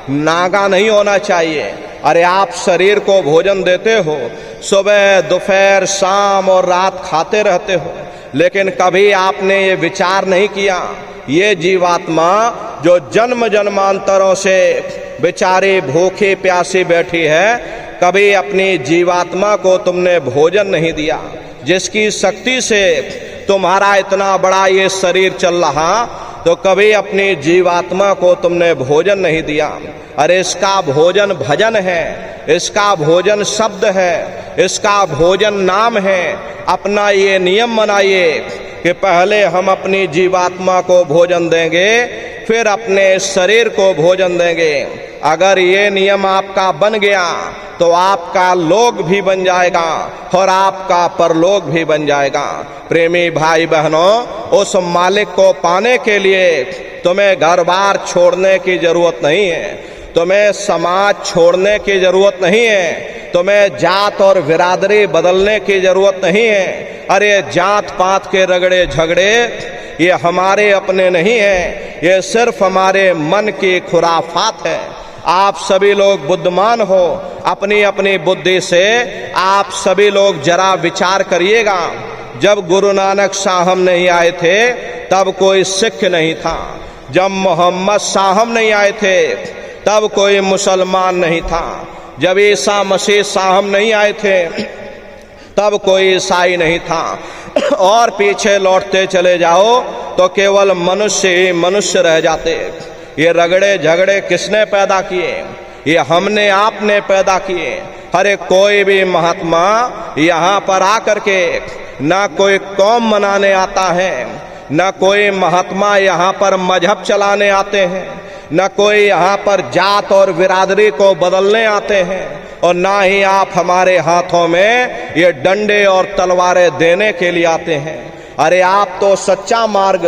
नागा नहीं होना चाहिए। अरे आप शरीर को भोजन देते हो, सुबह दोपहर शाम और रात खाते रहते हो, लेकिन कभी आपने ये विचार नहीं किया, ये जीवात्मा जो जन्म जन्मांतरों से बेचारी भूखी प्यासी बैठी है, कभी अपनी जीवात्मा को तुमने भोजन नहीं दिया, जिसकी शक्ति से तुम्हारा इतना बड़ा ये शरीर चल रहा, तो कभी अपनी जीवात्मा को तुमने भोजन नहीं दिया। अरे इसका भोजन भजन है, इसका भोजन शब्द है, इसका भोजन नाम है। अपना ये नियम बनाइए कि पहले हम अपनी जीवात्मा को भोजन देंगे, फिर अपने शरीर को भोजन देंगे। अगर ये नियम आपका बन गया तो आपका लोक भी बन जाएगा और आपका परलोक भी बन जाएगा। प्रेमी भाई बहनों, उस मालिक को पाने के लिए तुम्हें घर बार छोड़ने की जरूरत नहीं है, तुम्हें समाज छोड़ने की जरूरत नहीं है, तुम्हें जात और बिरादरी बदलने की जरूरत नहीं है। अरे जात पात के रगड़े झगड़े ये हमारे अपने नहीं है, ये सिर्फ हमारे मन की खुराफात है। आप सभी लोग बुद्धिमान हो, अपनी अपनी बुद्धि से आप सभी लोग जरा विचार करिएगा। जब गुरु नानक साहब नहीं आए थे तब कोई सिख नहीं था, जब मोहम्मद साहब नहीं आए थे तब कोई मुसलमान नहीं था, जब ईसा मसीह साहब नहीं आए थे तब कोई ईसाई नहीं था। और पीछे लौटते चले जाओ तो केवल मनुष्य ही मनुष्य रह जाते। ये रगड़े झगड़े किसने पैदा किए? ये हमने आपने पैदा किए। अरे कोई भी महात्मा यहाँ पर आकर के ना कोई कौम मनाने आता है, ना कोई महात्मा यहाँ पर मजहब चलाने आते हैं, न कोई यहाँ पर जात और बिरादरी को बदलने आते हैं, और ना ही आप हमारे हाथों में ये डंडे और तलवारें देने के लिए आते हैं। अरे आप तो सच्चा मार्ग,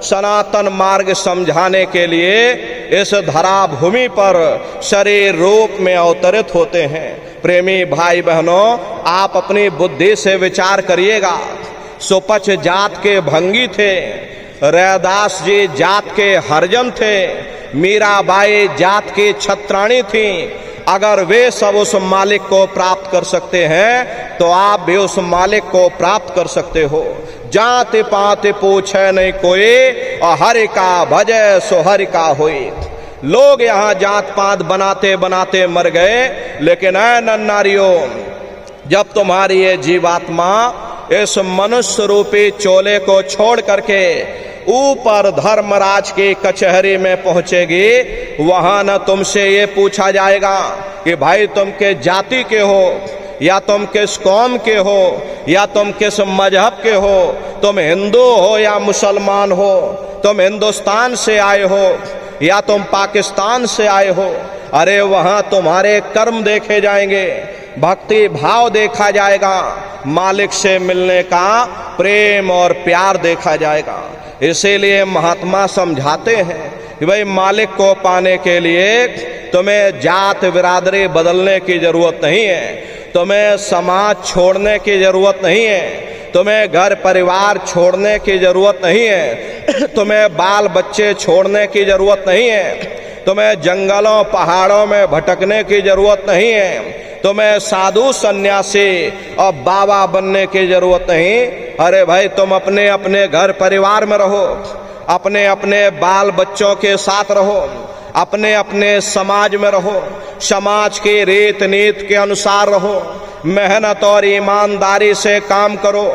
सनातन मार्ग समझाने के लिए इस धरा भूमि पर शरीर रूप में अवतरित होते हैं। प्रेमी भाई बहनों, आप अपनी बुद्धि से विचार करिएगा। सुपच जात के भंगी थे, रैदास जी जात के हरजन थे, मीराबाई जात की छत्राणी थी। अगर वे सब उस मालिक को प्राप्त कर सकते हैं तो आप भी उस मालिक को प्राप्त कर सकते हो। जाति पाति पूछे नहीं कोई, और हरि का भजय सो हरि का होई। लोग यहाँ जात पात बनाते बनाते मर गए, लेकिन ऐ नन्नारियों, जब तुम्हारी ये जीवात्मा इस मनुष्य रूपी चोले को छोड़ करके ऊपर धर्मराज की कचहरी में पहुंचेगी, वहां न तुमसे ये पूछा जाएगा कि भाई तुम के जाति के हो, या तुम किस कौम के हो, या तुम किस मजहब के हो, तुम हिंदू हो या मुसलमान हो, तुम हिंदुस्तान से आए हो या तुम पाकिस्तान से आए हो। अरे वहां तुम्हारे कर्म देखे जाएंगे, भक्ति भाव देखा जाएगा, मालिक से मिलने का प्रेम और प्यार देखा जाएगा। इसीलिए महात्मा समझाते हैं कि भाई मालिक को पाने के लिए तुम्हें जात बिरादरी बदलने की जरूरत नहीं है, तुम्हें समाज छोड़ने की जरूरत नहीं है, तुम्हें घर परिवार छोड़ने की जरूरत नहीं है, तुम्हें बाल बच्चे छोड़ने की जरूरत नहीं है, तुम्हें जंगलों पहाड़ों में भटकने की जरूरत नहीं है, तुम्हें साधु सन्यासी और बाबा बनने की जरूरत नहीं। अरे भाई तुम अपने अपने घर परिवार में रहो, अपने अपने बाल बच्चों के साथ रहो, अपने अपने समाज में रहो, समाज की रीत नीति के अनुसार रहो, मेहनत और ईमानदारी से काम करो,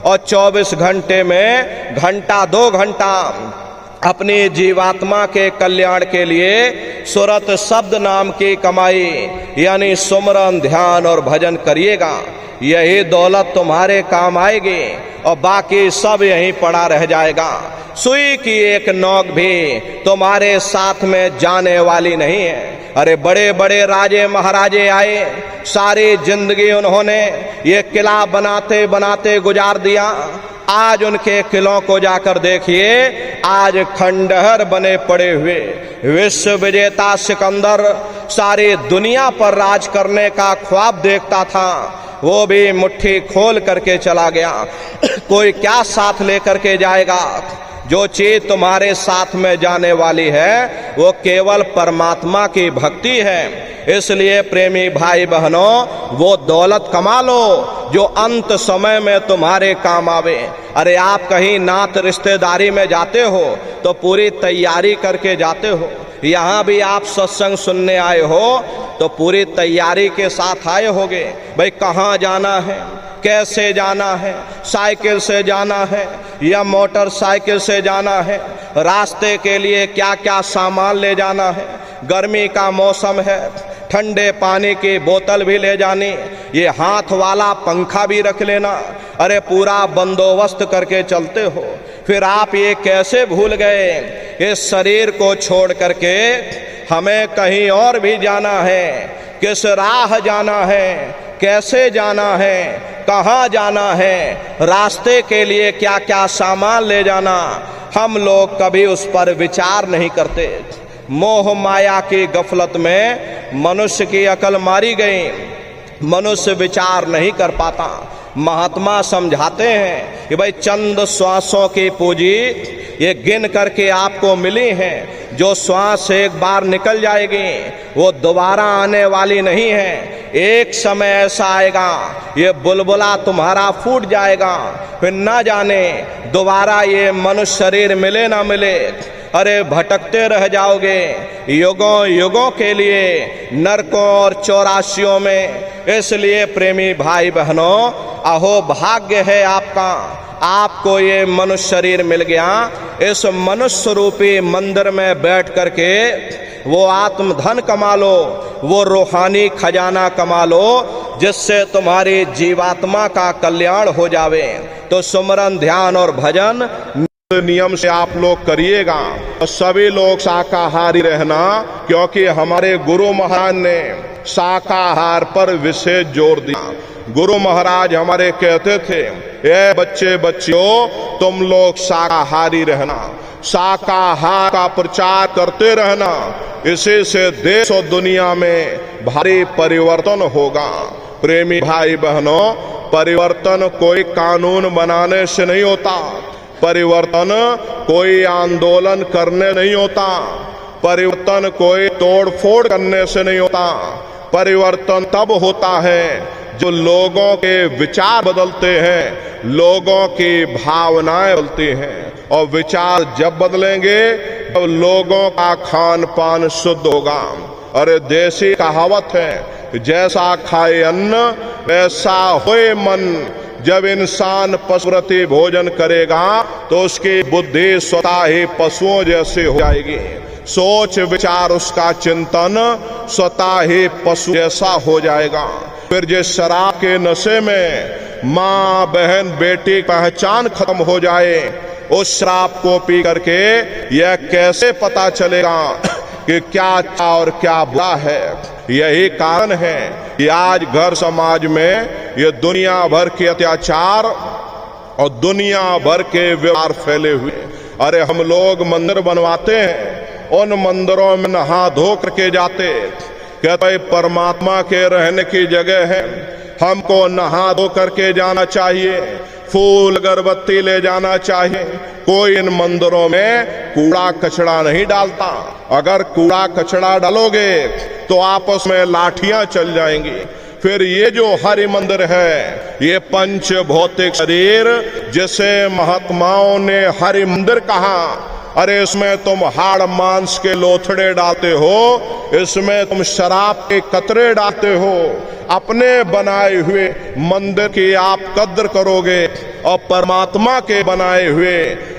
और 24 घंटे में घंटा 2 घंटा अपनी जीवात्मा के कल्याण के लिए सुरत शब्द नाम की कमाई यानी सुमरन ध्यान और भजन करिएगा। यही दौलत तुम्हारे काम आएगी और बाकी सब यहीं पड़ा रह जाएगा। सुई की एक नोक भी तुम्हारे साथ में जाने वाली नहीं है। अरे बड़े बड़े राजे महाराजे आए, सारी जिंदगी उन्होंने ये किला बनाते बनाते गुजार दिया। आज उनके किलों को जाकर देखिए, आज खंडहर बने पड़े हुए। विश्व विजेता सिकंदर सारी दुनिया पर राज करने का ख्वाब देखता था, वो भी मुट्ठी खोल करके चला गया। कोई क्या साथ लेकर के जाएगा? जो चीज तुम्हारे साथ में जाने वाली है वो केवल परमात्मा की भक्ति है। इसलिए प्रेमी भाई बहनों, वो दौलत कमा लो जो अंत समय में तुम्हारे काम आवे। अरे आप कहीं नात रिश्तेदारी में जाते हो तो पूरी तैयारी करके जाते हो। यहाँ भी आप सत्संग सुनने आए हो तो पूरी तैयारी के साथ आए होगे। भाई कहाँ जाना है, कैसे जाना है, साइकिल से जाना है या मोटरसाइकिल से जाना है, रास्ते के लिए क्या क्या सामान ले जाना है, गर्मी का मौसम है, ठंडे पानी की बोतल भी ले जानी, ये हाथ वाला पंखा भी रख लेना। अरे पूरा बंदोबस्त करके चलते हो। फिर आप ये कैसे भूल गए इस शरीर को छोड़ करके हमें कहीं और भी जाना है। किस राह जाना है, कैसे जाना है, कहाँ जाना है, रास्ते के लिए क्या क्या सामान ले जाना, हम लोग कभी उस पर विचार नहीं करते। मोह माया की गफलत में मनुष्य की अकल मारी गई, मनुष्य विचार नहीं कर पाता। महात्मा समझाते हैं कि भाई चंद श्वासों की पूंजी ये गिन करके आपको मिली हैं। जो श्वास एक बार निकल जाएगी वो दोबारा आने वाली नहीं है। एक समय ऐसा आएगा ये बुलबुला तुम्हारा फूट जाएगा, फिर ना जाने दोबारा ये मनुष्य शरीर मिले ना मिले। अरे भटकते रह जाओगे युगों युगों के लिए नरकों और चौरासियों में। इसलिए प्रेमी भाई बहनों, अहो भाग्य है आपका, आपको ये मनुष्य शरीर मिल गया। इस मनुष्य रूपी मंदिर में बैठ करके वो आत्मधन कमा लो, वो रूहानी खजाना कमा लो, जिससे तुम्हारी जीवात्मा का कल्याण हो जावे। तो सुमरन, ध्यान और भजन नियम से आप लोग करिएगा। और सभी लोग शाकाहारी रहना, क्योंकि हमारे गुरु महाराज ने शाकाहार पर विशेष जोर दिया। गुरु महाराज हमारे कहते थे, ए बच्चे बच्चियों, तुम लोग शाकाहारी रहना, शाकाहार का प्रचार करते रहना। इसी से देश और दुनिया में भारी परिवर्तन होगा। प्रेमी भाई बहनों, परिवर्तन कोई कानून बनाने से नहीं होता, परिवर्तन कोई आंदोलन करने नहीं होता, परिवर्तन कोई तोड़ फोड़ करने से नहीं होता। परिवर्तन तब होता है जो लोगों के विचार बदलते हैं, लोगों की भावनाएं बदलती हैं। और विचार जब बदलेंगे तो लोगों का खान पान शुद्ध होगा। अरे देसी कहावत है, जैसा खाए अन्न वैसा होए मन। जब इंसान पशुप्रति भोजन करेगा तो उसकी बुद्धि स्वतः ही पशुओं जैसे हो जाएगी, सोच विचार उसका चिंतन स्वतः ही पशु जैसा हो जाएगा। फिर जिस शराब के नशे में माँ बहन बेटी पहचान खत्म हो जाए, उस शराब को पी करके यह कैसे पता चलेगा कि क्या अच्छा और क्या बुरा है। यही कारण है कि आज घर समाज में ये दुनिया भर के अत्याचार और दुनिया भर के व्यवहार फैले हुए। अरे हम लोग मंदिर बनवाते हैं, उन मंदिरों में नहा धो करके जाते, कहते परमात्मा के रहने की जगह है, हमको नहा धो करके जाना चाहिए, फूल अगरबत्ती ले जाना चाहिए। कोई इन मंदिरों में कूड़ा कचड़ा नहीं डालता। अगर कूड़ा कचड़ा डालोगे तो आपस में लाठियां चल जाएंगी। फिर ये जो हरि मंदिर है, ये पंच भौतिक शरीर जिसे महात्माओं ने हरि मंदिर कहा, अरे इसमें तुम हाड़ मांस के लोथड़े डालते हो, इसमें तुम शराब के कतरे डालते हो। अपने बनाए हुए मंदिर की आप कद्र करोगे और परमात्मा के बनाए हुए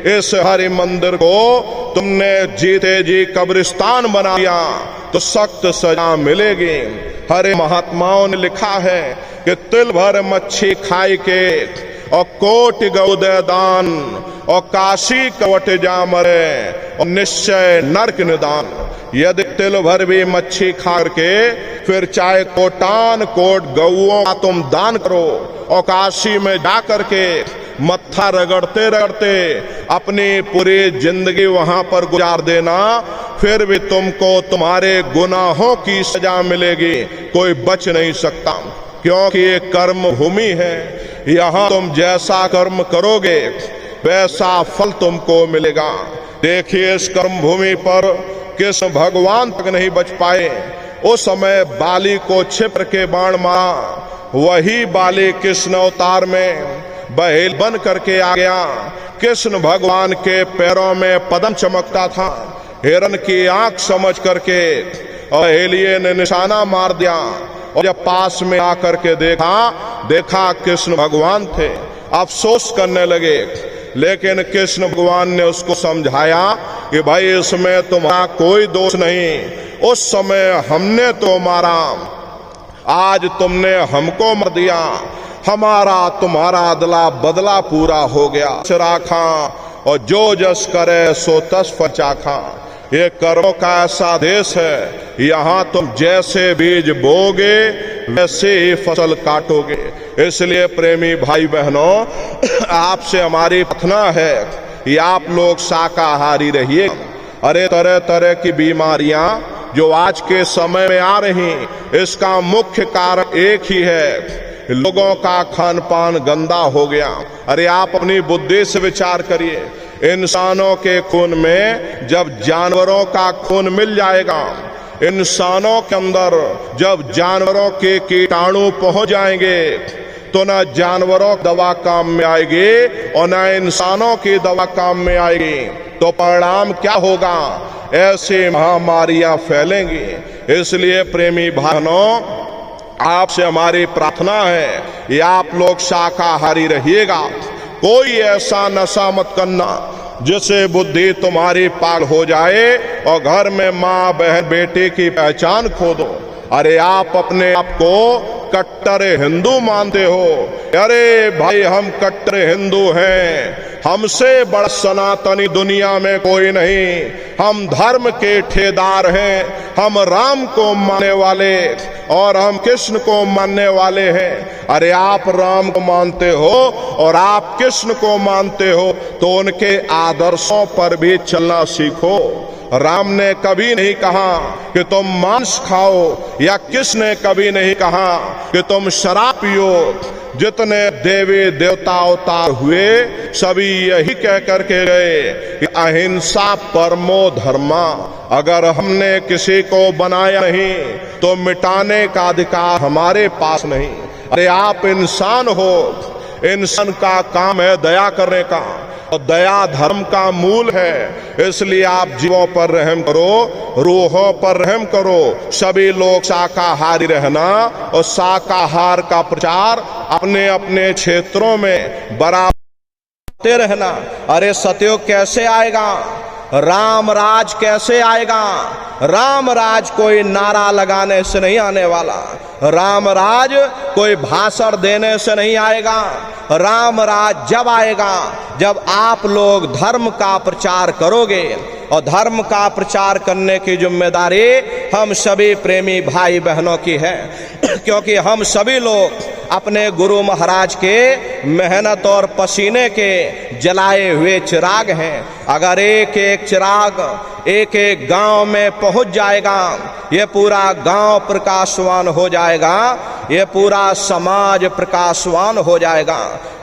इस हरि मंदिर को तुमने जीते जी कब्रिस्तान बना दिया तो सख्त सजा मिलेगी। हरे महात्माओं ने लिखा है कि तिल भर मच्छी खाई के और कोटि गौदय दान और काशी कवट जा मरे और निश्चय नरक निदान। यदि तिल भर भी मच्छी खा के फिर चाहे कोटान कोट गौओं का तुम दान करो और काशी में जा करके मत्था रगड़ते रगड़ते अपनी पूरी जिंदगी वहां पर गुजार देना, फिर भी तुमको तुम्हारे गुनाहों की सजा मिलेगी, कोई बच नहीं सकता। क्योंकि ये कर्म भूमि है, यहाँ तुम जैसा कर्म करोगे वैसा फल तुमको मिलेगा। देखिए इस कर्म भूमि पर कृष्ण भगवान तक नहीं बच पाए। उस समय बाली को छिप के बाण मारा, वही बाली कृष्ण अवतार में बहेल बन करके आ गया। कृष्ण भगवान के पैरों में पद्म चमकता था, हिरण की आंख समझ करके और हेलिए ने निशाना मार दिया। और जब पास में आकर के देखा कृष्ण भगवान थे, अफसोस करने लगे। लेकिन कृष्ण भगवान ने उसको समझाया कि भाई इसमें तुम्हारा कोई दोष नहीं, उस समय हमने तो मारा, आज तुमने हमको मार दिया, हमारा तुम्हारा अदला बदला पूरा हो गया। राखा और जो जस करे सो तस फल चाखा। ये कर्मों का ऐसा देश है, यहाँ तुम जैसे बीज बोगे वैसे ही फसल काटोगे। इसलिए प्रेमी भाई बहनों, आपसे हमारी प्रार्थना है कि आप लोग शाकाहारी रहिए। अरे तरह तरह की बीमारियां जो आज के समय में आ रही, इसका मुख्य कारण एक ही है, लोगों का खान पान गंदा हो गया। अरे आप अपनी बुद्धि से विचार करिए, इंसानों के खून में जब जानवरों का खून मिल जाएगा, इंसानों के अंदर जब जानवरों के कीटाणु पहुंच जाएंगे तो ना जानवरों की दवा काम में आएगी और ना इंसानों की दवा काम में आएगी। तो परिणाम क्या होगा? ऐसी महामारियां फैलेंगी। इसलिए प्रेमी बहनों, आपसे हमारी प्रार्थना है कि आप लोग शाकाहारी रहिएगा। कोई ऐसा नशा मत करना जिससे बुद्धि तुम्हारी पागल हो जाए और घर में माँ बहन बेटे की पहचान खो दो। अरे आप अपने आप को कट्टर हिंदू मानते हो। अरे भाई, हम कट्टर हिंदू हैं, हमसे बड़ा सनातनी दुनिया में कोई नहीं। हम धर्म के ठेदार हैं, हम राम को मानने वाले और हम कृष्ण को मानने वाले हैं। अरे आप राम को मानते हो और आप कृष्ण को मानते हो तो उनके आदर्शों पर भी चलना सीखो। राम ने कभी नहीं कहा कि तुम मांस खाओ, या कृष्ण ने कभी नहीं कहा कि तुम शराब पियो। जितने देवी देवता अवतार हुए सभी यही कह करके गए कि अहिंसा परमो धर्मा। अगर हमने किसी को बनाया नहीं तो मिटाने का अधिकार हमारे पास नहीं। अरे आप इंसान हो, इंसान का काम है दया करने का, और दया धर्म का मूल है। इसलिए आप जीवों पर रहम करो, रूहों पर रहम करो। सभी लोग शाकाहारी रहना और शाकाहार का प्रचार अपने अपने क्षेत्रों में बराबर रहना। अरे सतयुग कैसे आएगा? राम राज कैसे आएगा? राम राज कोई नारा लगाने से नहीं आने वाला। राम राज कोई भाषण देने से नहीं आएगा। राम राज जब आएगा जब आप लोग धर्म का प्रचार करोगे, और धर्म का प्रचार करने की जिम्मेदारी हम सभी प्रेमी भाई बहनों की है। क्योंकि हम सभी लोग अपने गुरु महाराज के मेहनत और पसीने के जलाए हुए चिराग हैं। अगर एक एक चिराग एक एक गांव में पहुंच जाएगा, ये पूरा गांव प्रकाशवान हो जाएगा, ये पूरा समाज प्रकाशवान हो जाएगा।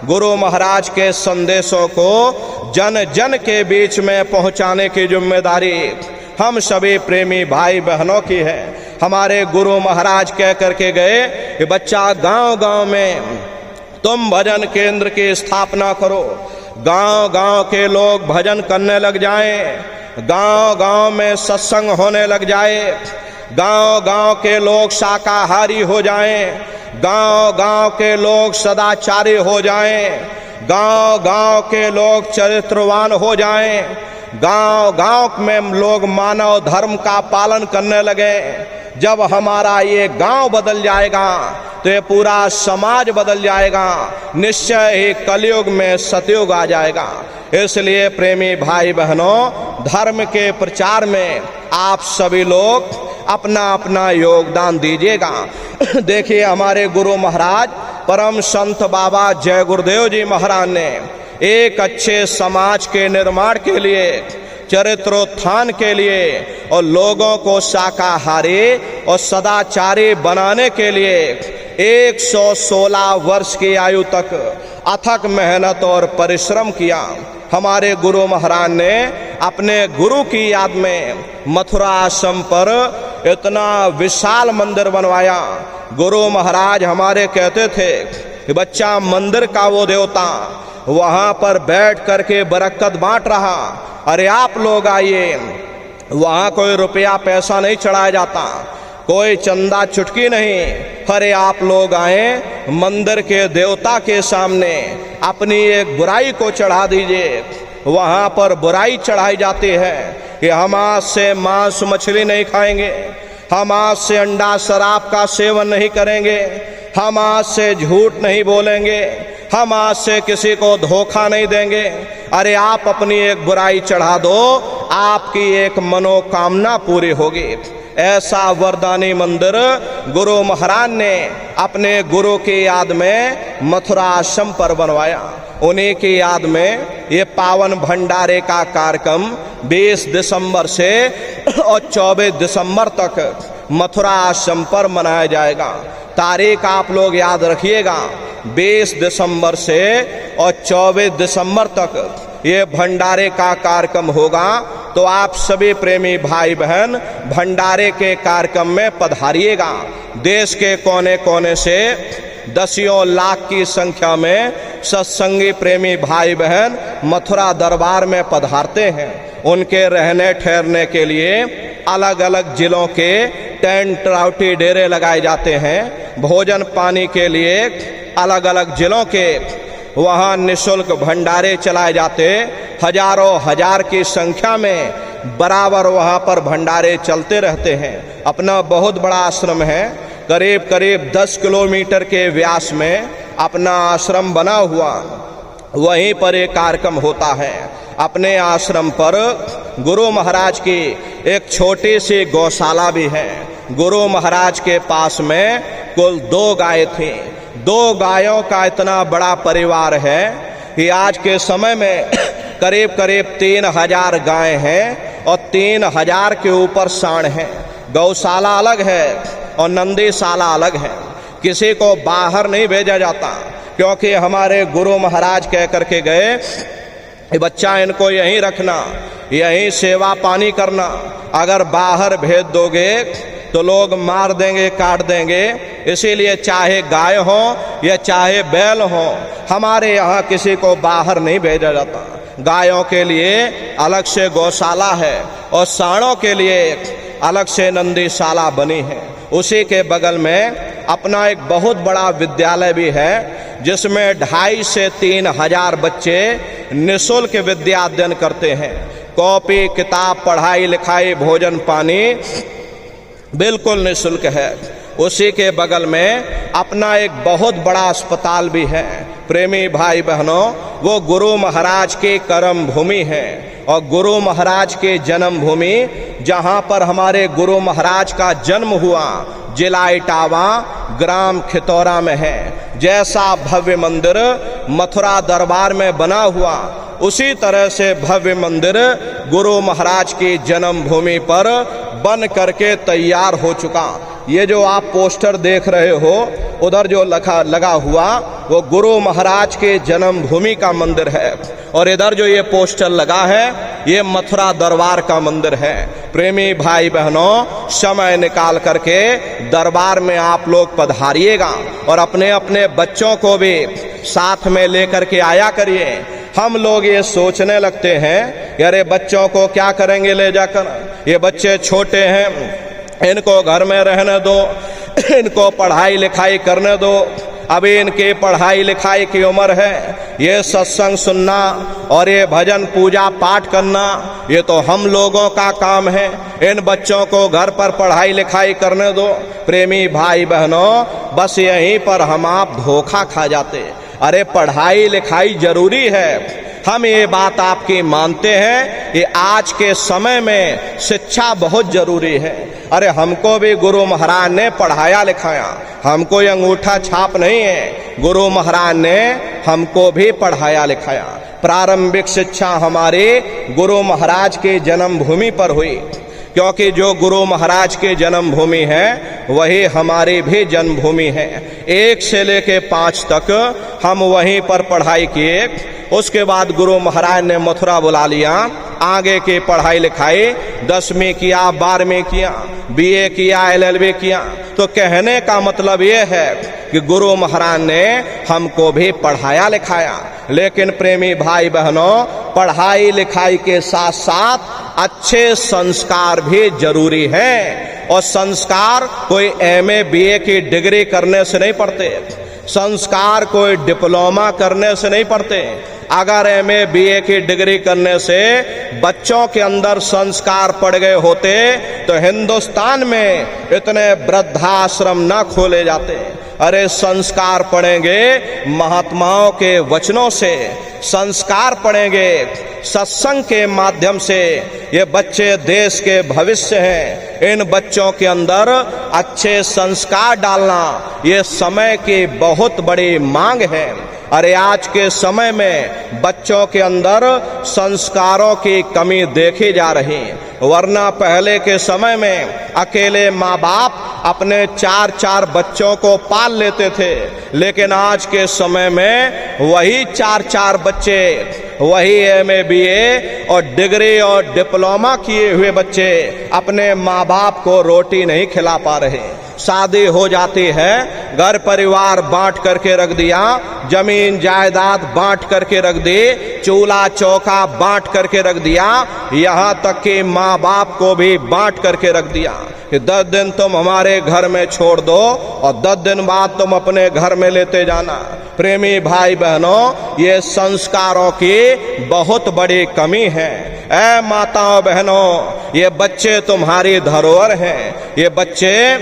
गुरु महाराज के संदेशों को जन जन के बीच में पहुंचाने की जिम्मेदारी हम सभी प्रेमी भाई बहनों की है। हमारे गुरु महाराज कह करके गए कि बच्चा, गांव गांव में तुम भजन केंद्र की स्थापना करो। गांव गांव के लोग भजन करने लग जाएं, गांव गांव में सत्संग होने लग जाए, गांव गांव के लोग शाकाहारी हो जाएं, गांव गांव के लोग सदाचारी हो जाएं, गांव गांव के लोग चरित्रवान हो जाएं, गांव गांव में लोग मानव धर्म का पालन करने लगे। जब हमारा ये गांव बदल जाएगा तो ये पूरा समाज बदल जाएगा। निश्चय ही कलयुग में सतयुग आ जाएगा। इसलिए प्रेमी भाई बहनों, धर्म के प्रचार में आप सभी लोग अपना अपना योगदान दीजिएगा। देखिए, हमारे गुरु महाराज परम संत बाबा जय गुरुदेव जी महाराज ने एक अच्छे समाज के निर्माण के लिए, चरित्रोत्थान के लिए और लोगों को शाकाहारी और सदाचारी बनाने के लिए 116 वर्ष की आयु तक अथक मेहनत और परिश्रम किया। हमारे गुरु महाराज ने अपने गुरु की याद में मथुरा आश्रम पर इतना विशाल मंदिर बनवाया। गुरु महाराज हमारे कहते थे कि बच्चा, मंदिर का वो देवता वहां पर बैठ करके बरकत बांट रहा। अरे आप लोग आइए, वहां कोई रुपया पैसा नहीं चढ़ाया जाता, कोई चंदा चुटकी नहीं। अरे आप लोग आए, मंदिर के देवता के सामने अपनी एक बुराई को चढ़ा दीजिए। वहां पर बुराई चढ़ाई जाती है कि हम आज से मांस मछली नहीं खाएंगे, हम आज से अंडा शराब का सेवन नहीं करेंगे, हम आज से झूठ नहीं बोलेंगे, हम आज से किसी को धोखा नहीं देंगे। अरे आप अपनी एक बुराई चढ़ा दो, आपकी एक मनोकामना पूरी होगी। ऐसा वरदानी मंदिर गुरु महाराज ने अपने गुरु की याद में मथुरा आश्रम पर बनवाया। उन्हीं की याद में ये पावन भंडारे का कार्यक्रम 20 दिसंबर से और 24 दिसंबर तक मथुरा आश्रम पर मनाया जाएगा। तारीख आप लोग याद रखिएगा, 20 दिसंबर से और 24 दिसंबर तक ये भंडारे का कार्यक्रम होगा। तो आप सभी प्रेमी भाई बहन भंडारे के कार्यक्रम में पधारिएगा। देश के कोने कोने से दसियों लाख की संख्या में सत्संगी प्रेमी भाई बहन मथुरा दरबार में पधारते हैं। उनके रहने ठहरने के लिए अलग अलग जिलों के टेंट राउटी डेरे लगाए जाते हैं। भोजन पानी के लिए अलग अलग जिलों के वहाँ निःशुल्क भंडारे चलाए जाते। हजारों हजार की संख्या में बराबर वहाँ पर भंडारे चलते रहते हैं। अपना बहुत बड़ा आश्रम है, करीब करीब 10 किलोमीटर के व्यास में अपना आश्रम बना हुआ, वहीं पर एक कार्यक्रम होता है। अपने आश्रम पर गुरु महाराज की एक छोटी सी गौशाला भी है। गुरु महाराज के पास में कुल 2 गाय थी। 2 गायों का इतना बड़ा परिवार है कि आज के समय में करीब करीब 3000 गायें हैं और 3000 के ऊपर सांड हैं। गौशाला अलग है और नंदीशाला अलग है। किसी को बाहर नहीं भेजा जाता, क्योंकि हमारे गुरु महाराज कह करके गए, बच्चा इनको यहीं रखना, यहीं सेवा पानी करना। अगर बाहर भेज दोगे तो लोग मार देंगे, काट देंगे। इसीलिए चाहे गाय हो या चाहे बैल हो, हमारे यहाँ किसी को बाहर नहीं भेजा जाता। गायों के लिए अलग से गौशाला है और सांडों के लिए अलग से नंदीशाला बनी है। उसी के बगल में अपना एक बहुत बड़ा विद्यालय भी है, जिसमें 2,500 से 3,000 बच्चे निःशुल्क विद्या अध्ययन करते हैं। कॉपी किताब, पढ़ाई लिखाई, भोजन पानी बिल्कुल निःशुल्क है। उसी के बगल में अपना एक बहुत बड़ा अस्पताल भी है। प्रेमी भाई बहनों, वो गुरु महाराज की कर्म भूमि है और गुरु महाराज के जन्म भूमि, जहाँ पर हमारे गुरु महाराज का जन्म हुआ, जिला इटावा, ग्राम खितौरा में है। जैसा भव्य मंदिर मथुरा दरबार में बना हुआ, उसी तरह से भव्य मंदिर गुरु महाराज की जन्म भूमि पर बन करके तैयार हो चुका। ये जो आप पोस्टर देख रहे हो, उधर जो लगा हुआ, वो गुरु महाराज के जन्म भूमि का मंदिर है। और इधर जो ये पोस्टर लगा है, ये मथुरा दरबार का मंदिर है। प्रेमी भाई बहनों, समय निकाल करके दरबार में आप लोग पधारिएगा और अपने अपने बच्चों को भी साथ में लेकर के आया करिए। हम लोग ये सोचने लगते हैं कि अरे बच्चों को क्या करेंगे ले जाकर, ये बच्चे छोटे हैं, इनको घर में रहने दो, इनको पढ़ाई लिखाई करने दो, अभी इनकी पढ़ाई लिखाई की उम्र है। ये सत्संग सुनना और ये भजन पूजा पाठ करना, ये तो हम लोगों का काम है। इन बच्चों को घर पर पढ़ाई लिखाई करने दो। प्रेमी भाई बहनों, बस यहीं पर हम आप धोखा खा जाते। अरे पढ़ाई लिखाई जरूरी है, हम ये बात आपकी मानते हैं कि आज के समय में शिक्षा बहुत जरूरी है। अरे हमको भी गुरु महाराज ने पढ़ाया लिखाया, हमको ये अंगूठा छाप नहीं है, गुरु महाराज ने हमको भी पढ़ाया लिखाया। प्रारंभिक शिक्षा हमारे गुरु महाराज के जन्मभूमि पर हुई, क्योंकि जो गुरु महाराज के जन्मभूमि है वही हमारी भी जन्मभूमि है। 1 से लेके 5 तक हम वहीं पर पढ़ाई किए। उसके बाद गुरु महाराज ने मथुरा बुला लिया, आगे की पढ़ाई लिखाई 10वीं किया, 12वीं किया, BA किया, LLB किया। तो कहने का मतलब ये है कि गुरु महाराज ने हमको भी पढ़ाया लिखाया। लेकिन प्रेमी भाई बहनों, पढ़ाई लिखाई के साथ साथ अच्छे संस्कार भी जरूरी हैं। और संस्कार कोई MA BA की डिग्री करने से नहीं पढ़ते, संस्कार कोई डिप्लोमा करने से नहीं पढ़ते। अगर MA BA की डिग्री करने से बच्चों के अंदर संस्कार पड़ गए होते तो हिंदुस्तान में इतने वृद्धाश्रम न खोले जाते। अरे संस्कार पढ़ेंगे महात्माओं के वचनों से, संस्कार पढ़ेंगे सत्संग के माध्यम से। ये बच्चे देश के भविष्य हैं, इन बच्चों के अंदर अच्छे संस्कार डालना ये समय की बहुत बड़ी मांग है। अरे आज के समय में बच्चों के अंदर संस्कारों की कमी देखी जा रही, वरना पहले के समय में अकेले माँ बाप अपने 4-4 बच्चों को पाल लेते थे। लेकिन आज के समय में वही 4-4 बच्चे, वही MA BA और डिग्री और डिप्लोमा किए हुए बच्चे अपने माँ बाप को रोटी नहीं खिला पा रहे, शादी हो जाती है, घर परिवार बांट करके रख दिया, जमीन जायदाद बांट करके रख दी, चूल्हा चौका बांट करके रख दिया, यहाँ तक कि माँ बाप को भी बांट करके रख दिया कि 10 दिन तुम हमारे घर में छोड़ दो और 10 दिन बाद तुम अपने घर में लेते जाना। प्रेमी भाई बहनों, ये संस्कारों की बहुत बड़ी कमी है। ऐ माताओं बहनों, ये बच्चे तुम्हारी धरोहर हैं, ये बच्चे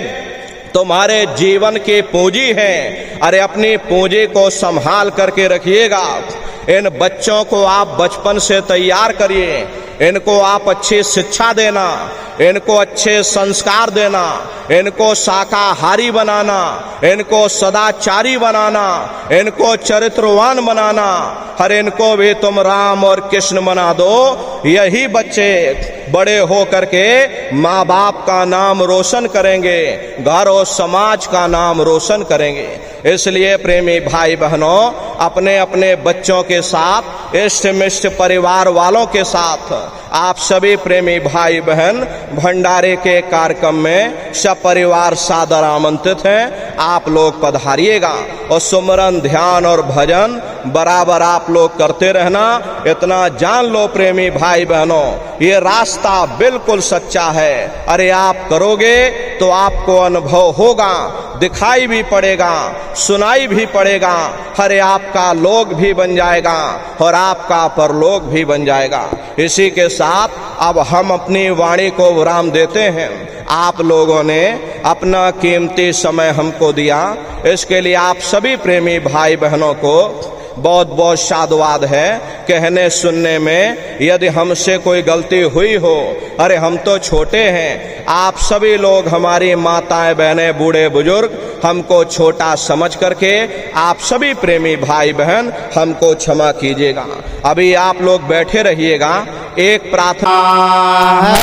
तुम्हारे जीवन की पूंजी है। अरे अपनी पूंजी को संभाल करके रखिएगा। इन बच्चों को आप बचपन से तैयार करिए, इनको आप अच्छी शिक्षा देना, इनको अच्छे संस्कार देना, इनको शाकाहारी बनाना, इनको सदाचारी बनाना, इनको चरित्रवान बनाना। हर इनको भी तुम राम और कृष्ण बना दो। यही बच्चे बड़े हो करके माँ बाप का नाम रोशन करेंगे, घर और समाज का नाम रोशन करेंगे। इसलिए प्रेमी भाई बहनों, अपने अपने बच्चों के साथ, इष्ट मिष्ट परिवार वालों के साथ आप सभी प्रेमी भाई बहन भंडारे के कार्यक्रम में सब परिवार सादर आमंत्रित हैं। आप लोग पधारिएगा और सुमरन, ध्यान और भजन बराबर आप लोग करते रहना। इतना जान लो प्रेमी भाई बहनों, ये रास्ता बिल्कुल सच्चा है। अरे आप करोगे तो आपको अनुभव होगा, दिखाई भी पड़ेगा, सुनाई भी पड़ेगा। अरे आपका लोक भी बन जाएगा और आपका परलोक भी बन जाएगा। इसी के साथ अब हम अपनी वाणी को विराम देते हैं। आप लोगों ने अपना कीमती समय हमको दिया, इसके लिए आप सभी प्रेमी भाई बहनों को बहुत बहुत साधुवाद है। कहने सुनने में यदि हमसे कोई गलती हुई हो, अरे हम तो छोटे हैं, आप सभी लोग हमारी माताएं बहनें बूढ़े बुजुर्ग हमको छोटा समझ करके आप सभी प्रेमी भाई बहन हमको क्षमा कीजिएगा। अभी आप लोग बैठे रहिएगा। एक प्रार्थना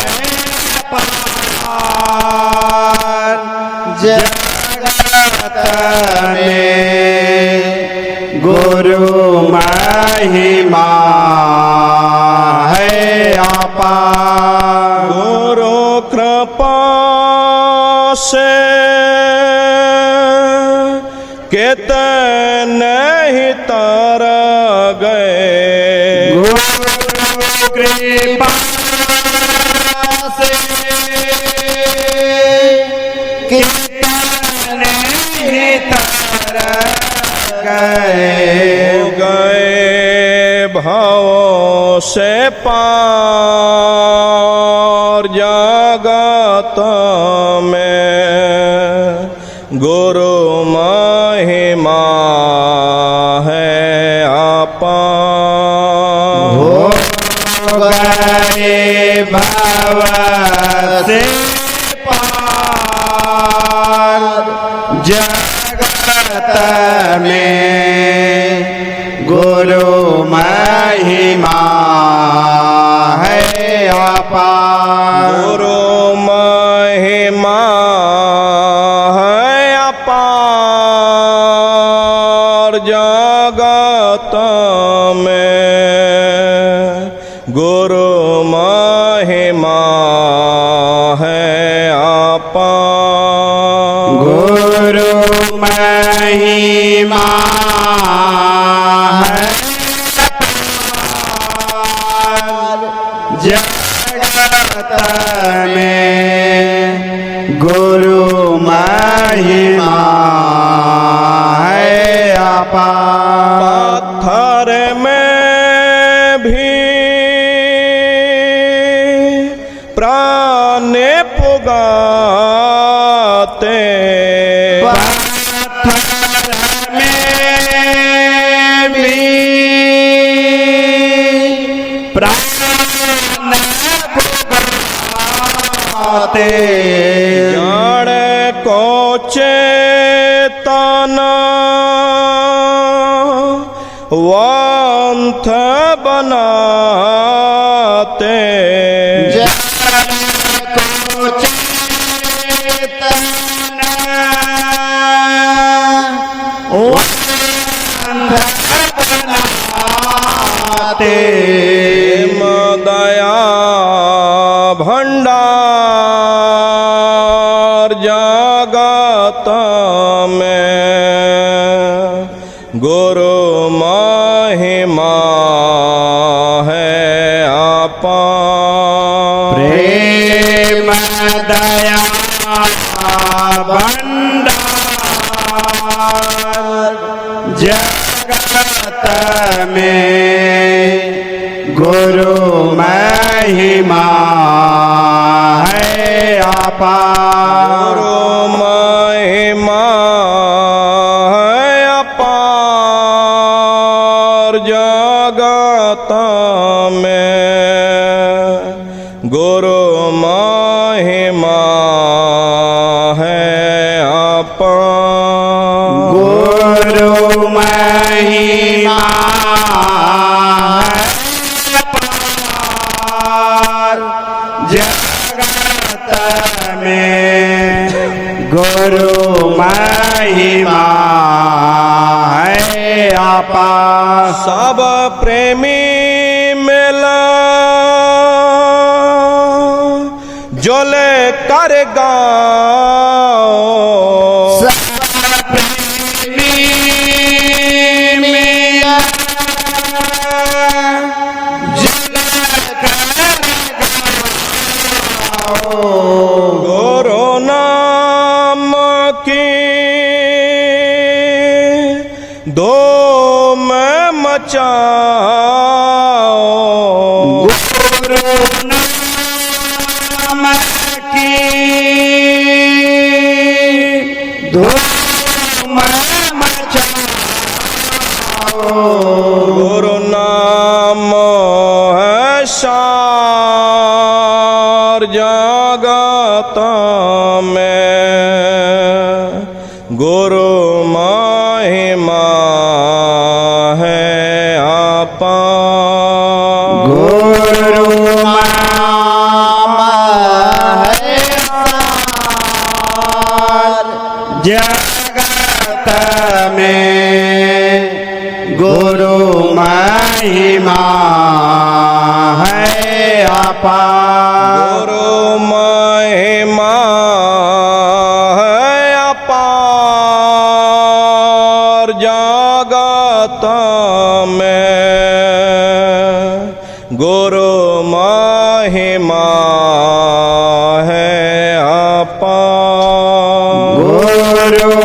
जगत में गुरु महिमा है अपार। गुरु कृपा से कितने ही तर गए, गुरु कृपा से कितने ही तर गए भावों से पार जगत में गुरु महिमा है अपार। हो गए भाव से पार जगत में गुरु महिमा है अपार। गुरु महिमा है अपार जगत में गुरु महिमा है अपार। गुरु महिमा है अपार जगत में गुरु महिमा है अपार। पत्थर में भी प्राण पुगाते, पत्थर में भी प्राण पुगाते, जड़ को चेतना वंथ बनाते, जड़ को चेतना वंथ बनाते, दया भंडार जगत गुरु महिमा है अपार। गुरु महिमा है अपार जगत में। गुरु महिमा है अपार। गुरु महिमा है अपार जगत में। गुरु महिमा है अपार। सब प्रेमी मिला जो ले कर गाओ। गुरु नाम की धूम मचाओ। गुरु नाम की धूम मचाओ। गुरु नाम है सार जगत में। गुरु महिमा है अपार। गुरु महिमा है अपार जगत में। गुरु महिमा है अपार। गुरु महिमा है अपार जगत में। गुरु महिमा है अपार। गुरु